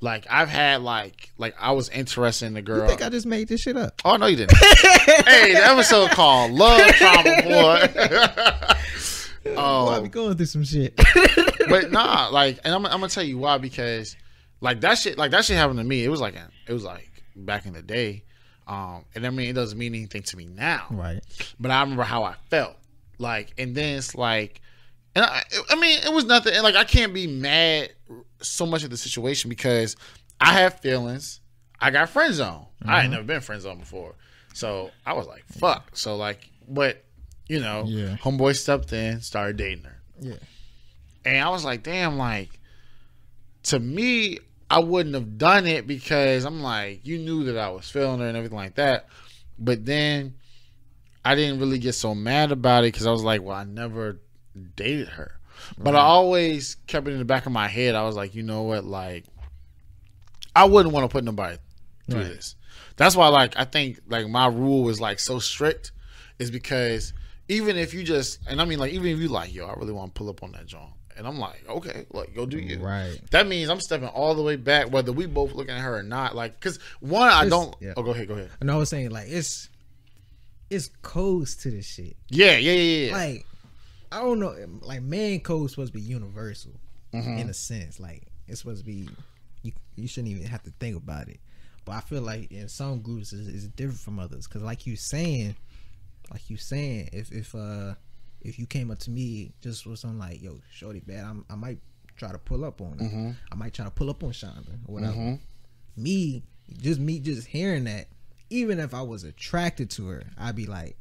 Speaker 3: Like I've had like I was interested in the girl.
Speaker 2: You think I just made this shit up?
Speaker 3: Oh no, you didn't. Hey, the episode called "Love Trauma," boy.
Speaker 2: I be going through some shit.
Speaker 3: But nah, like, and I'm gonna tell you why, because like that shit happened to me. It was like back in the day, and I mean it doesn't mean anything to me now,
Speaker 2: right?
Speaker 3: But I remember how I felt, like, and then it's like. And I mean, it was nothing. And like, I can't be mad so much at the situation because I have feelings. I got friend zone. I ain't never been friend zone before, so I was like, "Fuck." So like, but homeboy stepped in, started dating her.
Speaker 2: Yeah,
Speaker 3: and I was like, "Damn!" Like, to me, I wouldn't have done it because I'm like, you knew that I was feeling her and everything like that. But then I didn't really get so mad about it because I was like, well, I never dated her. But I always kept it in the back of my head. I was like, you know what? Like, I wouldn't want to put nobody through this. That's why, like, I think, like, my rule is, like, so strict is because even if you just, and I mean, like, even if you like, yo, I really want to pull up on that joint. And I'm like, okay, like, go do you.
Speaker 2: Right.
Speaker 3: That means I'm stepping all the way back, whether we both looking at her or not. Like, because one, I don't. Yeah. Oh, go ahead.
Speaker 2: And I was saying, like, it's codes to this shit.
Speaker 3: Yeah.
Speaker 2: Like, I don't know. Like, man code's supposed to be universal in a sense. Like, it's supposed to be, you shouldn't even have to think about it. But I feel like in some groups it's different from others. Because like you saying, if you came up to me just with something like, yo, shorty bad, I might try to pull up on her. I might try to pull up on Shonda or whatever. Me just hearing that, even if I was attracted to her, I'd be like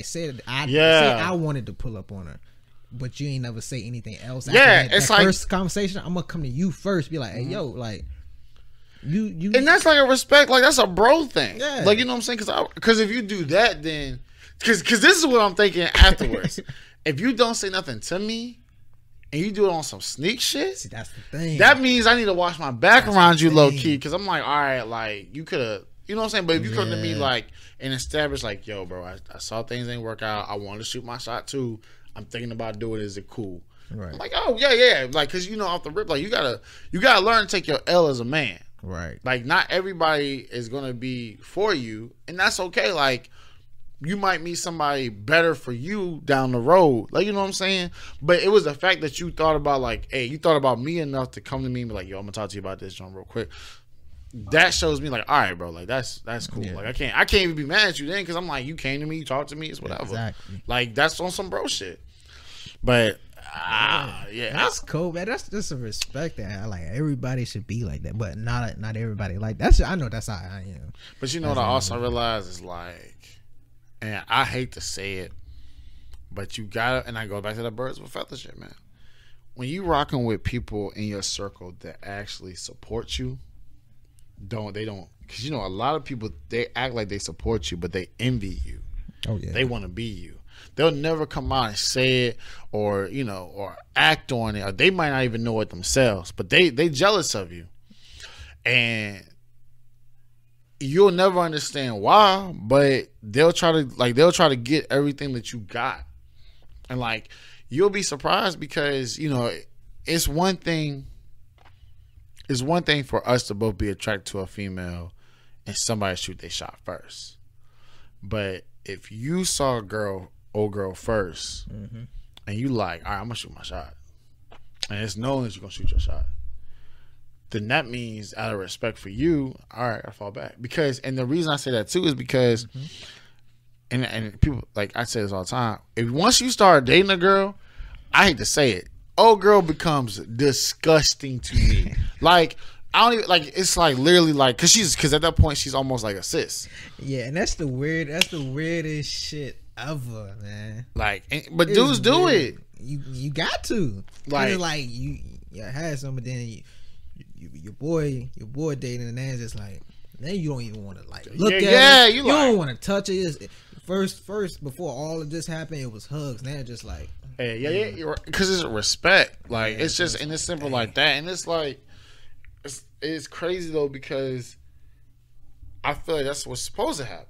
Speaker 2: say I wanted to pull up on her, but you ain't never say anything else.
Speaker 3: Yeah,
Speaker 2: it's like first conversation, I'm gonna come to you first, be like, hey, yo, like you,
Speaker 3: and that's like a respect, like that's a bro thing. Yeah. Like, you know what I'm saying? Because if you do that, then because this is what I'm thinking afterwards. If you don't say nothing to me and you do it on some sneak shit,
Speaker 2: see, that's the thing.
Speaker 3: That means I need to watch my back around you low key, because I'm like, all right, like you could have, you know what I'm saying? But if you come to me like and establish like, yo, bro, I saw things ain't work out. I wanted to shoot my shot too. I'm thinking about doing it. Is it cool? Right. I'm like, oh yeah, like, because you know, off the rip, like you gotta learn to take your L as a man.
Speaker 2: Right.
Speaker 3: Like, not everybody is gonna be for you, and that's okay. Like, you might meet somebody better for you down the road. Like, you know what I'm saying? But it was the fact that you thought about, like, hey, you thought about me enough to come to me and be like, yo, I'm gonna talk to you about this, John, real quick. That shows me, like, all right, bro, like that's cool. Yeah. Like, I can't even be mad at you then, because I'm like, you came to me, you talked to me, it's whatever. Exactly. Like, that's on some bro shit. But
Speaker 2: that's cool, man. That's just a respect that like everybody should be like that, but not everybody like that's. I know that's how I am.
Speaker 3: But you know what I also realize is, like, and I hate to say it, but you gotta, and I go back to the birds with feathers shit, man. When you rocking with people in your circle that actually support you, because you know a lot of people, they act like they support you, but they envy you.
Speaker 2: Oh yeah,
Speaker 3: they want to be you. They'll never come out and say it, or you know, or act on it, or they might not even know it themselves, but they jealous of you, and you'll never understand why. But they'll try to get everything that you got, and like you'll be surprised, because you know it's one thing for us to both be attracted to a female and somebody shoot their shot first, but if you saw old girl first, and you like, all right, I'm gonna shoot my shot, and it's known that you're gonna shoot your shot, then that means out of respect for you, all right, I fall back. Because, and the reason I say that too is because, and people, like I say this all the time, if once you start dating a girl, I hate to say it, old girl becomes disgusting to me. Like, I don't even, like, it's like literally like, because at that point she's almost like a sis.
Speaker 2: Yeah, and that's the weirdest shit ever, man.
Speaker 3: Like, but it's dudes do it.
Speaker 2: You got to, like you had some, but then your boy dating, and then it's just like, then you don't even want to like look at it. You don't want to touch it. First before all of this happened, it was hugs. Now it's just like,
Speaker 3: because it's respect. Like, it's just, and it's simple like that, and it's like, it's crazy though, because I feel like that's what's supposed to happen.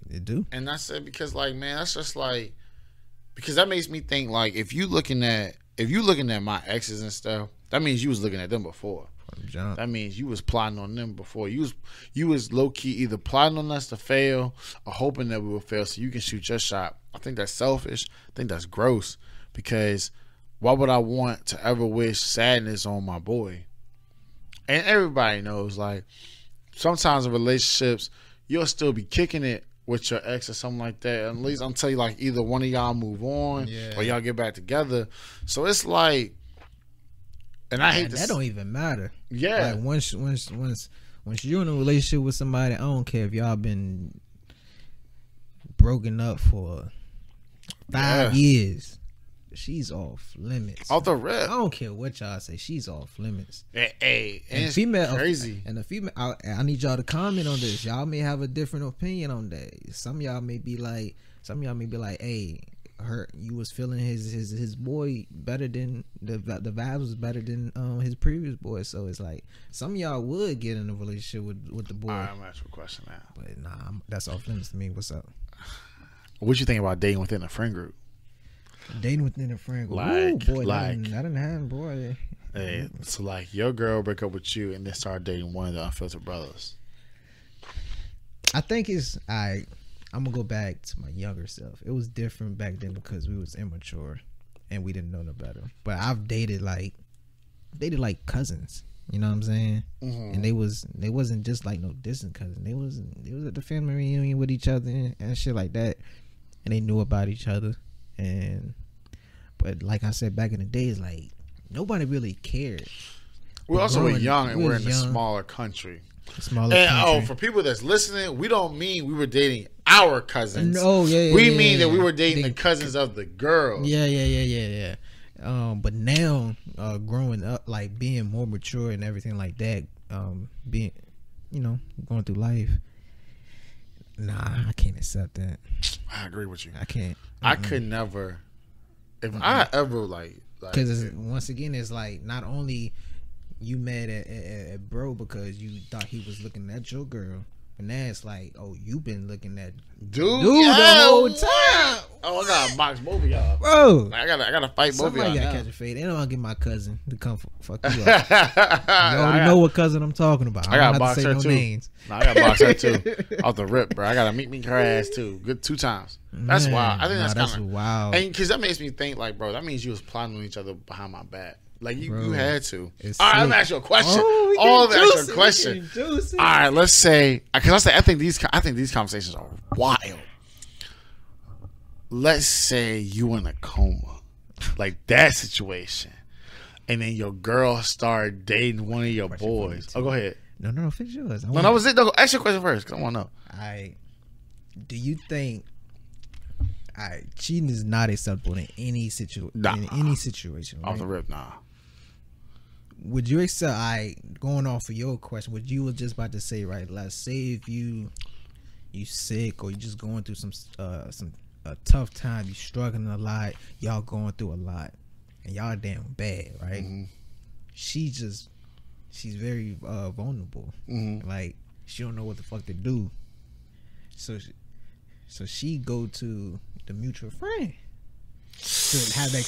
Speaker 2: It do.
Speaker 3: And I said, because like, man, that's just like, because that makes me think, like, if you looking at my exes and stuff, that means you was looking at them before. That means you was plotting on them before. You was low key either plotting on us to fail or hoping that we would fail so you can shoot your shot. I think that's selfish. I think that's gross, because why would I want to ever wish sadness on my boy? And everybody knows, like, sometimes in relationships, you'll still be kicking it with your ex or something like that. At least until like either one of y'all move on or y'all get back together. So it's like, and I hate
Speaker 2: that don't even matter.
Speaker 3: Yeah.
Speaker 2: Like once you're in a relationship with somebody, I don't care if y'all been broken up for 5 years. she's off limits.
Speaker 3: Off the rip.
Speaker 2: I don't care what y'all say. She's off limits.
Speaker 3: Hey,
Speaker 2: And female
Speaker 3: crazy.
Speaker 2: And the female, I need y'all to comment on this. Y'all may have a different opinion on that. Some of y'all may be like, hey, you was feeling his boy better than the vibes was better than his previous boy. So it's like some of y'all would get in a relationship with the boy.
Speaker 3: All right, I'm gonna ask you a question now.
Speaker 2: But nah, that's off limits to me. What's up?
Speaker 3: What you think about dating within a friend group?
Speaker 2: Dating within a friend group.
Speaker 3: Like,
Speaker 2: ooh, boy,
Speaker 3: like,
Speaker 2: that didn't happen, boy.
Speaker 3: Hey, so like your girl break up with you and then start dating one of the Unfiltered Brothers.
Speaker 2: I think I'm gonna go back to my younger self. It was different back then because we was immature and we didn't know no better. But I've dated like cousins. You know what I'm saying? Mm-hmm. And they wasn't just like no distant cousins. They was at the family reunion with each other and shit like that. And they knew about each other. But like I said back in the days, like nobody really cared.
Speaker 3: We're also young and we're in a smaller country. For people that's listening, we don't mean we were dating our cousins.
Speaker 2: No,
Speaker 3: we mean that we were dating the cousins of the girls.
Speaker 2: Yeah. But now, growing up, like being more mature and everything like that, being, going through life. Nah, I can't accept that.
Speaker 3: I agree with you.
Speaker 2: I can't.
Speaker 3: I could never. If I ever
Speaker 2: because once again, it's like not only you mad at bro because you thought he was looking at your girl, and now it's like, oh, you been looking at dude the whole time.
Speaker 3: Oh, I gotta box both of y'all,
Speaker 2: bro.
Speaker 3: Like, I gotta fight both of y'all.
Speaker 2: Somebody gotta catch a fade. They don't want to get my cousin to come fuck you up. You already know what cousin I'm talking about.
Speaker 3: I gotta box her
Speaker 2: no
Speaker 3: too.
Speaker 2: Names.
Speaker 3: No, I gotta box her too. Off the rip, bro. I gotta meet her ass too. Good 2 times. That's wild. I think that's kind of
Speaker 2: wild.
Speaker 3: And because that makes me think like, bro, that means you was plotting on each other behind my back. Like you had to. All right, let me ask you a question. Ask you a question. All right, let's say because I think these conversations are wild. Let's say you in a coma, like that situation, and then your girl started dating one of your boys. Oh, go ahead.
Speaker 2: No, finish yours.
Speaker 3: No, that was it. No, ask your question first because I want to know.
Speaker 2: Do you think cheating is not acceptable in any situation? In any situation, right?
Speaker 3: Off the rip, nah.
Speaker 2: Would you accept? Going off of your question, what you were just about to say, right? Let's say if you sick or you just going through some a tough time, you struggling a lot, y'all going through a lot, and y'all damn bad, right? Mm-hmm. She's very vulnerable. Mm-hmm. Like she don't know what the fuck to do. So she go to the mutual friend to have that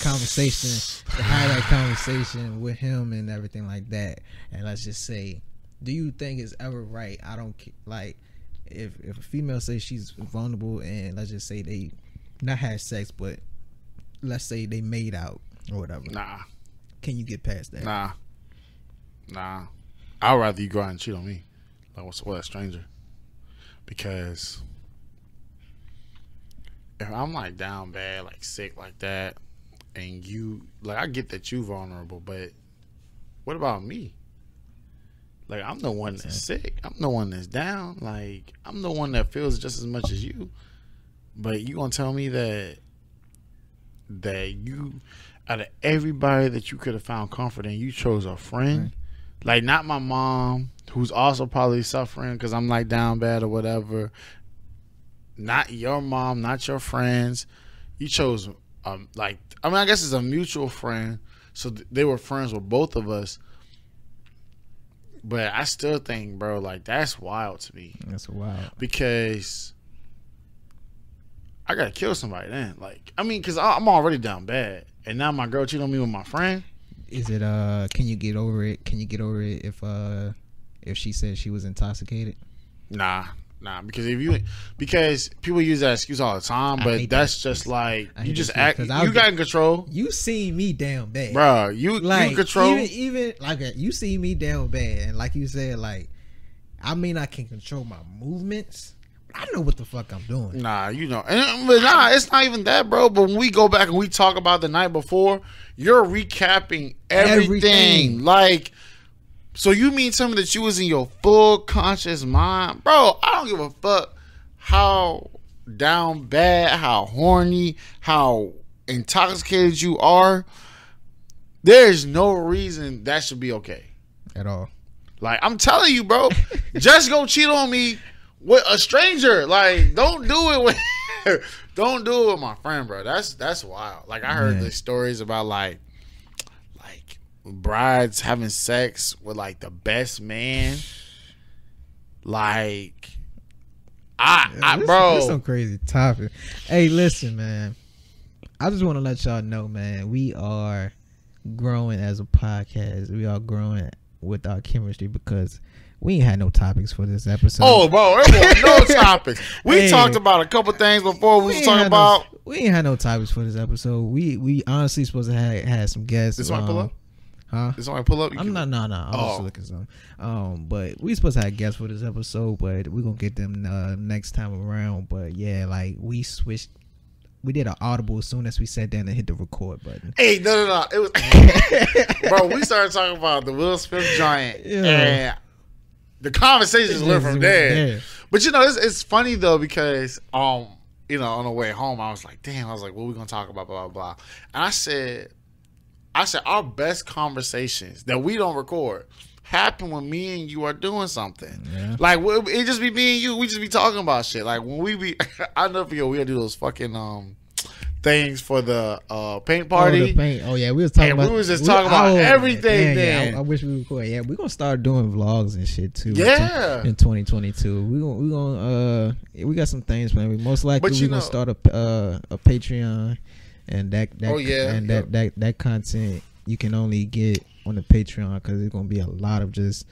Speaker 2: conversation with him and everything like that. And let's just say, do you think it's ever right? I don't like if a female says she's vulnerable and let's just say they not had sex, but let's say they made out or whatever.
Speaker 3: Nah.
Speaker 2: Can you get past that?
Speaker 3: Nah. I'd rather you go out and cheat on me, like with a stranger, because if I'm like down bad, like sick like that, and you like, I get that you vulnerable, but what about me? Like I'm the one that's sick. I'm the one that's down. Like I'm the one that feels just as much as you. But you gonna tell me that you, out of everybody that you could have found comfort in, you chose a friend? Right. Like not my mom, who's also probably suffering because I'm like down bad or whatever. Not your mom, not your friends. You chose I guess it's a mutual friend, so they were friends with both of us. But I still think, bro, like that's wild to me.
Speaker 2: That's wild
Speaker 3: because I gotta kill somebody then. Like, I mean, because I'm already down bad, and now my girl cheated on me with my friend.
Speaker 2: Is it? Can you get over it? Can you get over it if she said she was intoxicated?
Speaker 3: Nah, because people use that excuse all the time, but that's just like you just act. You got in control.
Speaker 2: You seen me down bad,
Speaker 3: bro. You in control.
Speaker 2: Even like you see me down bad, and like you said, like I mean, I can control my movements. I know what the fuck I'm doing.
Speaker 3: Nah, it's not even that, bro. But when we go back and we talk about the night before, you're recapping everything. Like, so you mean tell me that you was in your full conscious mind? Bro, I don't give a fuck how down bad, how horny, how intoxicated you are, there's no reason that should be okay
Speaker 2: at all.
Speaker 3: Like, I'm telling you, bro, just go cheat on me with a stranger. Like, don't do it with don't do it with my friend, bro. That's wild. Like, I heard the stories about like brides having sex with like the best man. Like, bro,
Speaker 2: this some crazy topic. Hey, listen, man. I just want to let y'all know, man, we are growing as a podcast. We are growing with our chemistry because we ain't had no topics for this episode.
Speaker 3: Oh, bro, there was no topics. We talked about a couple things before. We was talking about.
Speaker 2: We ain't had no topics for this episode. We honestly supposed to have some guests.
Speaker 3: This might pull up.
Speaker 2: Huh?
Speaker 3: Did somebody pull up?
Speaker 2: I'm not. No. I was just looking something. But we supposed to have guests for this episode, but we're gonna get them next time around. But yeah, like we switched. We did an audible as soon as we sat down and hit the record button.
Speaker 3: Hey, no. It was, bro. We started talking about the Will Smith giant, and the conversation just went from there. But you know, it's funny though because you know, on the way home, I was like, damn. I was like, what are we gonna talk about? Blah blah blah. And I said, our best conversations that we don't record happen when me and you are doing something. Yeah. Like, it just be me and you. We just be talking about shit. Like, when we be, I never forget, we had to do those fucking things for the paint party.
Speaker 2: Oh yeah, we was talking about.
Speaker 3: We was just talking about everything. Then
Speaker 2: I wish we recorded. Yeah, we're gonna start doing vlogs and shit too.
Speaker 3: Yeah,
Speaker 2: in 2022, we gonna we got some things planned. We most likely we gonna start a Patreon, and that content you can only get on the Patreon because it's gonna be a lot of just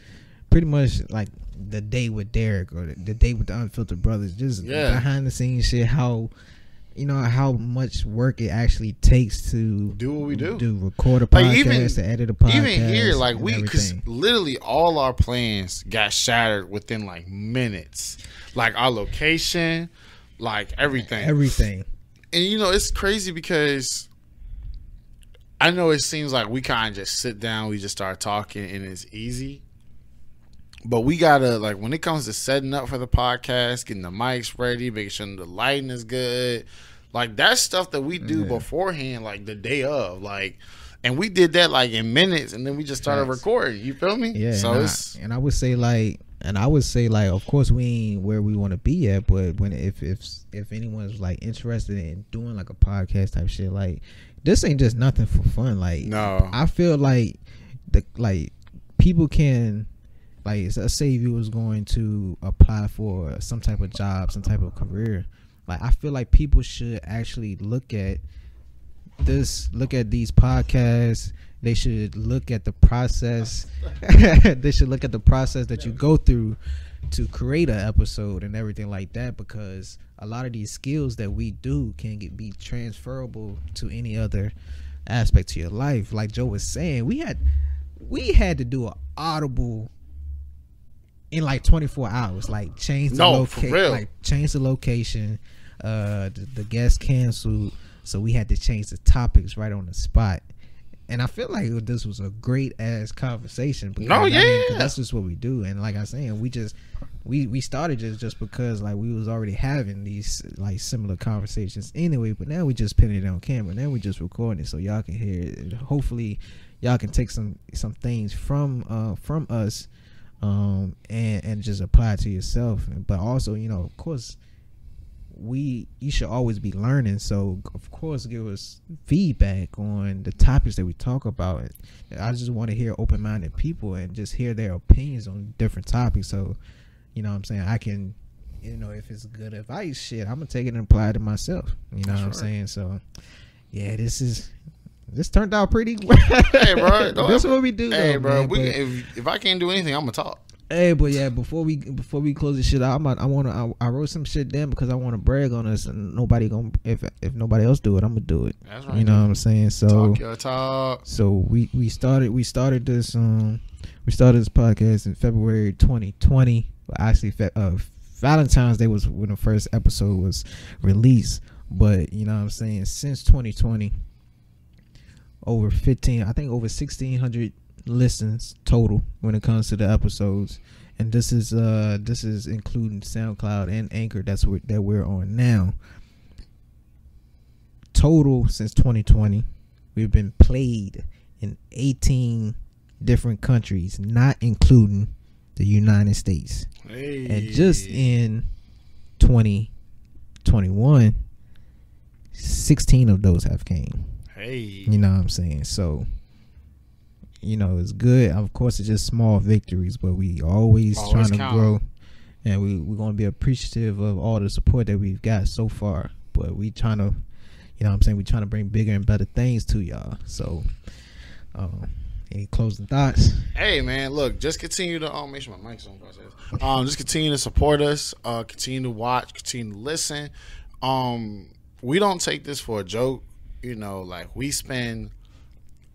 Speaker 2: pretty much like the day with Derek or the day with the Unfiltered Brothers, just behind the scenes shit. How much work it actually takes to
Speaker 3: do what we do,
Speaker 2: record a podcast, to edit a podcast.
Speaker 3: Even here, like because literally all our plans got shattered within like minutes. Like our location, like everything. And you know, it's crazy because I know it seems like we kind of just sit down, we just start talking, and it's easy. But we gotta, like, when it comes to setting up for the podcast, getting the mics ready, making sure the lighting is good, like that's stuff that we do beforehand, like the day of, like, and we did that like in minutes, and then we just started recording. You feel me?
Speaker 2: Yeah.
Speaker 3: So
Speaker 2: I would say like, of course we ain't where we want to be at, but when if anyone's like interested in doing like a podcast type shit, like this ain't just nothing for fun. Like,
Speaker 3: no,
Speaker 2: I feel like people can. Like, let's say if you was going to apply for some type of job, some type of career, like I feel like people should actually look at these podcasts. They should look at the process. They should look at the process that you go through to create an episode and everything like that, because a lot of these skills that we do can be transferable to any other aspect to your life. Like Joe was saying, we had to do an audible in like 24 hours, like change the location. The guest canceled, so we had to change the topics right on the spot. And I feel like this was a great ass conversation. Because, that's just what we do. And like I was saying, we started just because like we was already having these like similar conversations anyway. But now we just putting it on camera. Now we just recording it so y'all can hear it. Hopefully, y'all can take some things from us. And just apply it to yourself. But also, you know, of course, you should always be learning. So of course, give us feedback on the topics that we talk about. I just want to hear open-minded people and just hear their opinions on different topics. So, you know what I'm saying, I can, you know, if it's good advice, shit, I'm gonna take it and apply it to myself. You know what I'm saying? So yeah, this turned out pretty well.
Speaker 3: Hey, bro.
Speaker 2: This is what we do.
Speaker 3: Hey,
Speaker 2: though,
Speaker 3: bro. Man, if I can't do anything, I'm gonna talk.
Speaker 2: Hey, but yeah, before we close this shit out, I wrote some shit down because I want to brag on us, and if nobody else do it, I'm gonna do it.
Speaker 3: That's right.
Speaker 2: You know what I'm saying? So
Speaker 3: talk your talk.
Speaker 2: So we started this podcast in February 2020. Actually, Valentine's Day was when the first episode was released. But you know what I'm saying? Since 2020. Over 1,600 listens total when it comes to the episodes, and this is including SoundCloud and Anchor. That we're on now. total since 2020, we've been played in 18 different countries, not including the United States.
Speaker 3: Hey.
Speaker 2: And just in 2021, 16 of those have came.
Speaker 3: Hey.
Speaker 2: You know what I'm saying? So, you know, it's good. Of course, it's just small victories, but we always trying to grow. And we're going to be appreciative of all the support that we've got so far. But we trying to, you know what I'm saying, we trying to bring bigger and better things to y'all. So, any closing thoughts?
Speaker 3: Hey, man, look, just continue to make sure my mic's on process. Just continue to support us, continue to watch, continue to listen. We don't take this for a joke. You know, like, we spend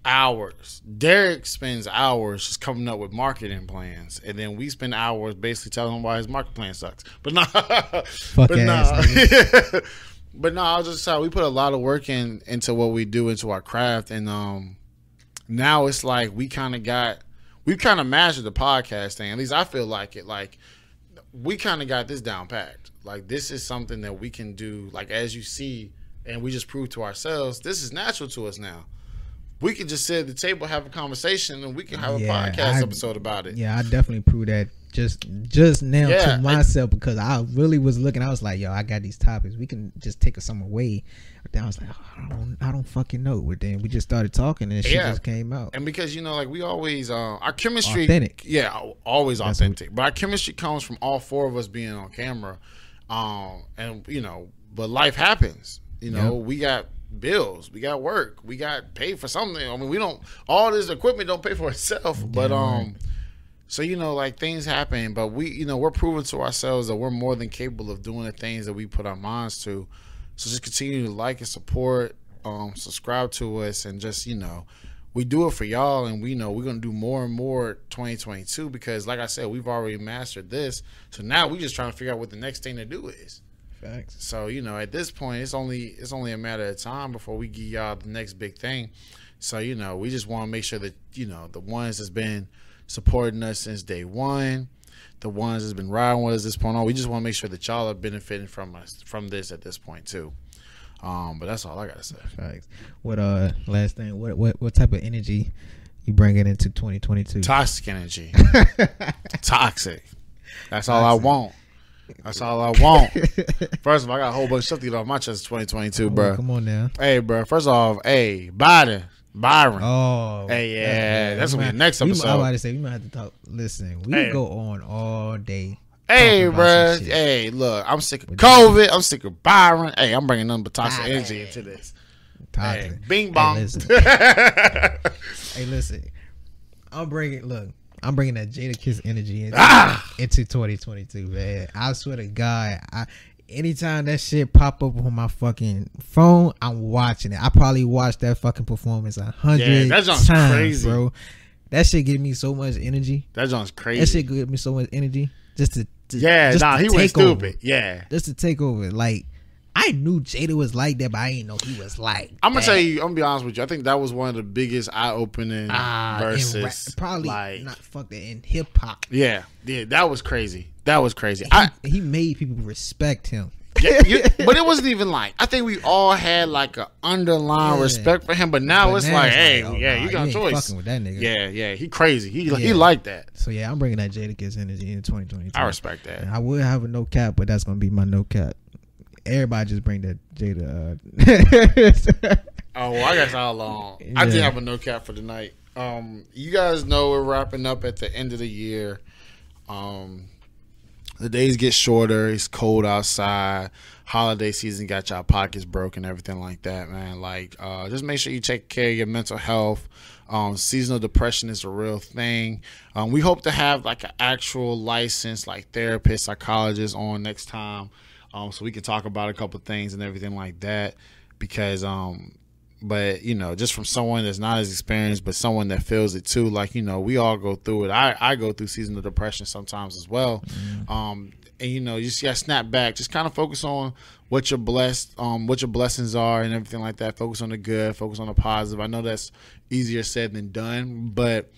Speaker 3: hours. Derek spends hours just coming up with marketing plans, and then we spend hours basically telling him why his market plan sucks. But nah,
Speaker 2: Fuck
Speaker 3: but
Speaker 2: ass,
Speaker 3: nah. But no, I was just saying we put a lot of work into what we do, into our craft, and now it's like we've kind of mastered the podcast thing. At least I feel like it. Like, we kind of got this down packed. Like, this is something that we can do. Like, as you see, and we just proved to ourselves, this is natural to us now. We can just sit at the table, have a conversation, and we can have a podcast episode about it.
Speaker 2: Yeah, I definitely proved that just now to myself, because I really was looking. I was like, yo, I got these topics. We can just take some away. But then I was like, oh, I don't fucking know. But then we just started talking, and shit just came out.
Speaker 3: And because, you know, like, we always our chemistry,
Speaker 2: authentic.
Speaker 3: Yeah, always authentic. But our chemistry comes from all four of us being on camera, and you know, but life happens. You know, we got bills, we got work, we got paid for something. I mean, we don't, all this equipment don't pay for itself. But so, you know, like, things happen, but we, you know, we're proving to ourselves that we're more than capable of doing the things that we put our minds to. So just continue to like and support, subscribe to us, and just, you know, we do it for y'all, and we know we're gonna do more and more 2022, because like I said, we've already mastered this. So now we just trying to figure out what the next thing to do is.
Speaker 2: Facts.
Speaker 3: So, you know, at this point, it's only a matter of time before we give y'all the next big thing. So, you know, we just want to make sure that, you know, the ones that's been supporting us since day one, the ones that's been riding with us this point on, we just want to make sure that y'all are benefiting from this at this point too. But that's all I gotta say.
Speaker 2: Facts. What last thing? What type of energy you bringing into 2022?
Speaker 3: Toxic energy. Toxic. That's all I want. That's all I want. First of all, I got a whole bunch of stuff to get off my chest in 2022, bro.
Speaker 2: Come on now.
Speaker 3: Hey, bro. First off, hey, Byron.
Speaker 2: Oh.
Speaker 3: Hey, yeah. That's going to be the next episode.
Speaker 2: I'm about to say, we might have to talk. Listen, we can go on all day.
Speaker 3: Hey, bro. Hey, look, I'm sick of COVID. I'm sick of Byron. Hey, I'm bringing nothing but toxic energy into this.
Speaker 2: Toxic.
Speaker 3: Hey, bing bong.
Speaker 2: Hey, listen. I'm bringing that Jada Kiss energy into 2022, man. I swear to God, anytime that shit pop up on my fucking phone, I'm watching it. I probably watched that fucking performance 100 times, crazy, bro. That shit give me so much energy.
Speaker 3: That sounds crazy.
Speaker 2: That shit give me so much energy just to
Speaker 3: he went stupid. Yeah,
Speaker 2: just to take over. Like, I knew Jada was like that, but I didn't know he was like
Speaker 3: I'm gonna tell you, I'm gonna be honest with you. I think that was one of the biggest eye-opening verses.
Speaker 2: Probably
Speaker 3: like,
Speaker 2: not fuck that in hip hop.
Speaker 3: Yeah, that was crazy. That was crazy.
Speaker 2: He made people respect him.
Speaker 3: Yeah, but it wasn't even like, I think we all had like an underlying respect for him, but now it's like, hey, you got a choice.
Speaker 2: Fucking with that nigga.
Speaker 3: Yeah, he crazy. He like that.
Speaker 2: So yeah, I'm bringing that Jada Kiss energy in 2022.
Speaker 3: I respect that.
Speaker 2: And I would have a no cap, but that's gonna be my no cap. Everybody just bring that Jada.
Speaker 3: Oh, well, I guess all along. Yeah. I did have a no cap for tonight. You guys know we're wrapping up at the end of the year. The days get shorter. It's cold outside. Holiday season got y'all pockets broke and everything like that, man. Like, just make sure you take care of your mental health. Seasonal depression is a real thing. We hope to have like an actual licensed like therapist, psychologist on next time. So we can talk about a couple things and everything like that, because but you know, just from someone that's not as experienced, but someone that feels it too, like, you know, we all go through it. I go through seasonal depression sometimes as well. And you know, you just gotta snap back, just kind of focus on what you're blessed, what your blessings are and everything like that. Focus on the good, focus on the positive. I know that's easier said than done, but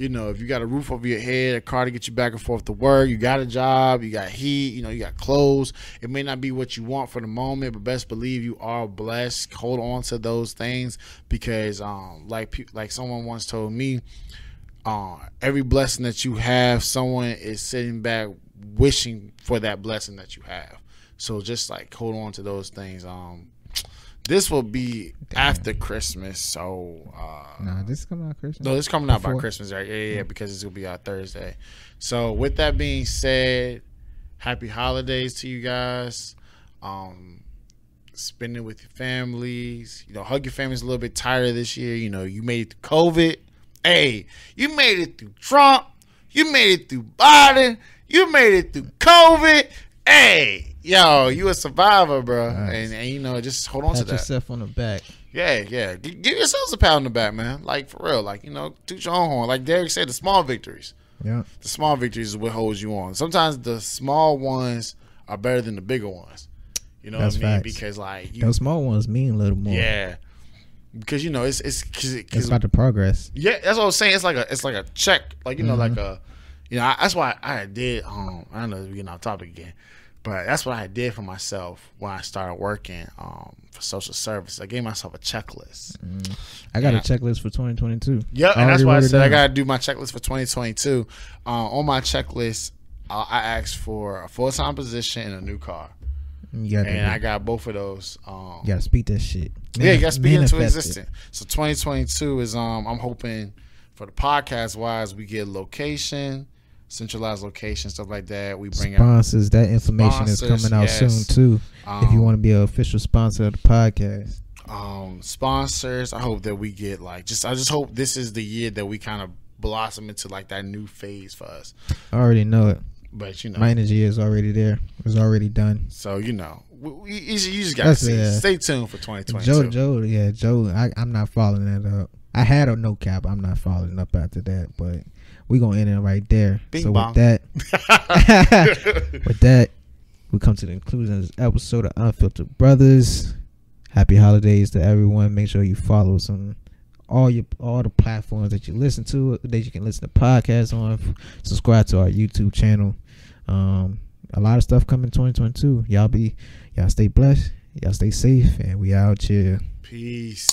Speaker 3: You know, if you got a roof over your head, a car to get you back and forth to work, you got a job, you got heat, you know, you got clothes. It may not be what you want for the moment, but best believe you are blessed. Hold on to those things because, like someone once told me, every blessing that you have, someone is sitting back wishing for that blessing that you have. So just like hold on to those things. This will be after Christmas, so
Speaker 2: nah, this is coming out Christmas.
Speaker 3: No, this is coming out by Christmas, right? Yeah, because it's gonna be out Thursday. So with that being said, happy holidays to you guys. Spend it with your families. You know, hug your families a little bit tighter this year. You know, you made it through COVID. Hey, you made it through Trump. You made it through Biden. You made it through COVID. Hey, yo, you a survivor, bro. Nice. And you know, just hold on to that.
Speaker 2: Pat yourself on the back.
Speaker 3: Yeah. Give yourselves a pat on the back, man. Like, for real. Like, you know, toot your own horn. Like Derek said, the small victories.
Speaker 2: Yeah.
Speaker 3: The small victories is what holds you on. Sometimes the small ones are better than the bigger ones. You know
Speaker 2: That's
Speaker 3: what I mean?
Speaker 2: facts.
Speaker 3: Because, like,
Speaker 2: those small ones mean a little more.
Speaker 3: Yeah. Because, you know, it's
Speaker 2: about the progress.
Speaker 3: Yeah, that's what I was saying. It's like a check. Like, you know, like a, you know, that's why I did, I don't know if we're getting off topic again. But that's what I did for myself when I started working for social service. I gave myself a checklist.
Speaker 2: I got a checklist for 2022.
Speaker 3: Yep, and that's why I said I got to do my checklist for 2022. On my checklist, I asked for a full-time position and a new car. I got both of those.
Speaker 2: You got to speak that shit.
Speaker 3: You got to speak into existence. So 2022 is, I'm hoping for the podcast-wise, we get location, centralized location, stuff like that. We bring
Speaker 2: sponsors. That information is coming out soon too. If you want to be an official sponsor of the podcast,
Speaker 3: sponsors. I hope that we get I just hope this is the year that we kind of blossom into like that new phase for us.
Speaker 2: I already know it,
Speaker 3: but you know,
Speaker 2: my energy is already there. It's already done.
Speaker 3: So you know, you just gotta see. Stay tuned for 2022.
Speaker 2: Joe. I'm not following that up. I had a no cap. I'm not following up after that, but we gonna end it right there.
Speaker 3: Bing
Speaker 2: so
Speaker 3: bong.
Speaker 2: with that, we come to the conclusion of this episode of Unfiltered Brothers. Happy holidays to everyone. Make sure you follow us on all the platforms that you listen to, that you can listen to podcasts on. Subscribe to our YouTube channel. A lot of stuff coming in 2022. Y'all stay blessed. Y'all stay safe, and we out here.
Speaker 3: Peace.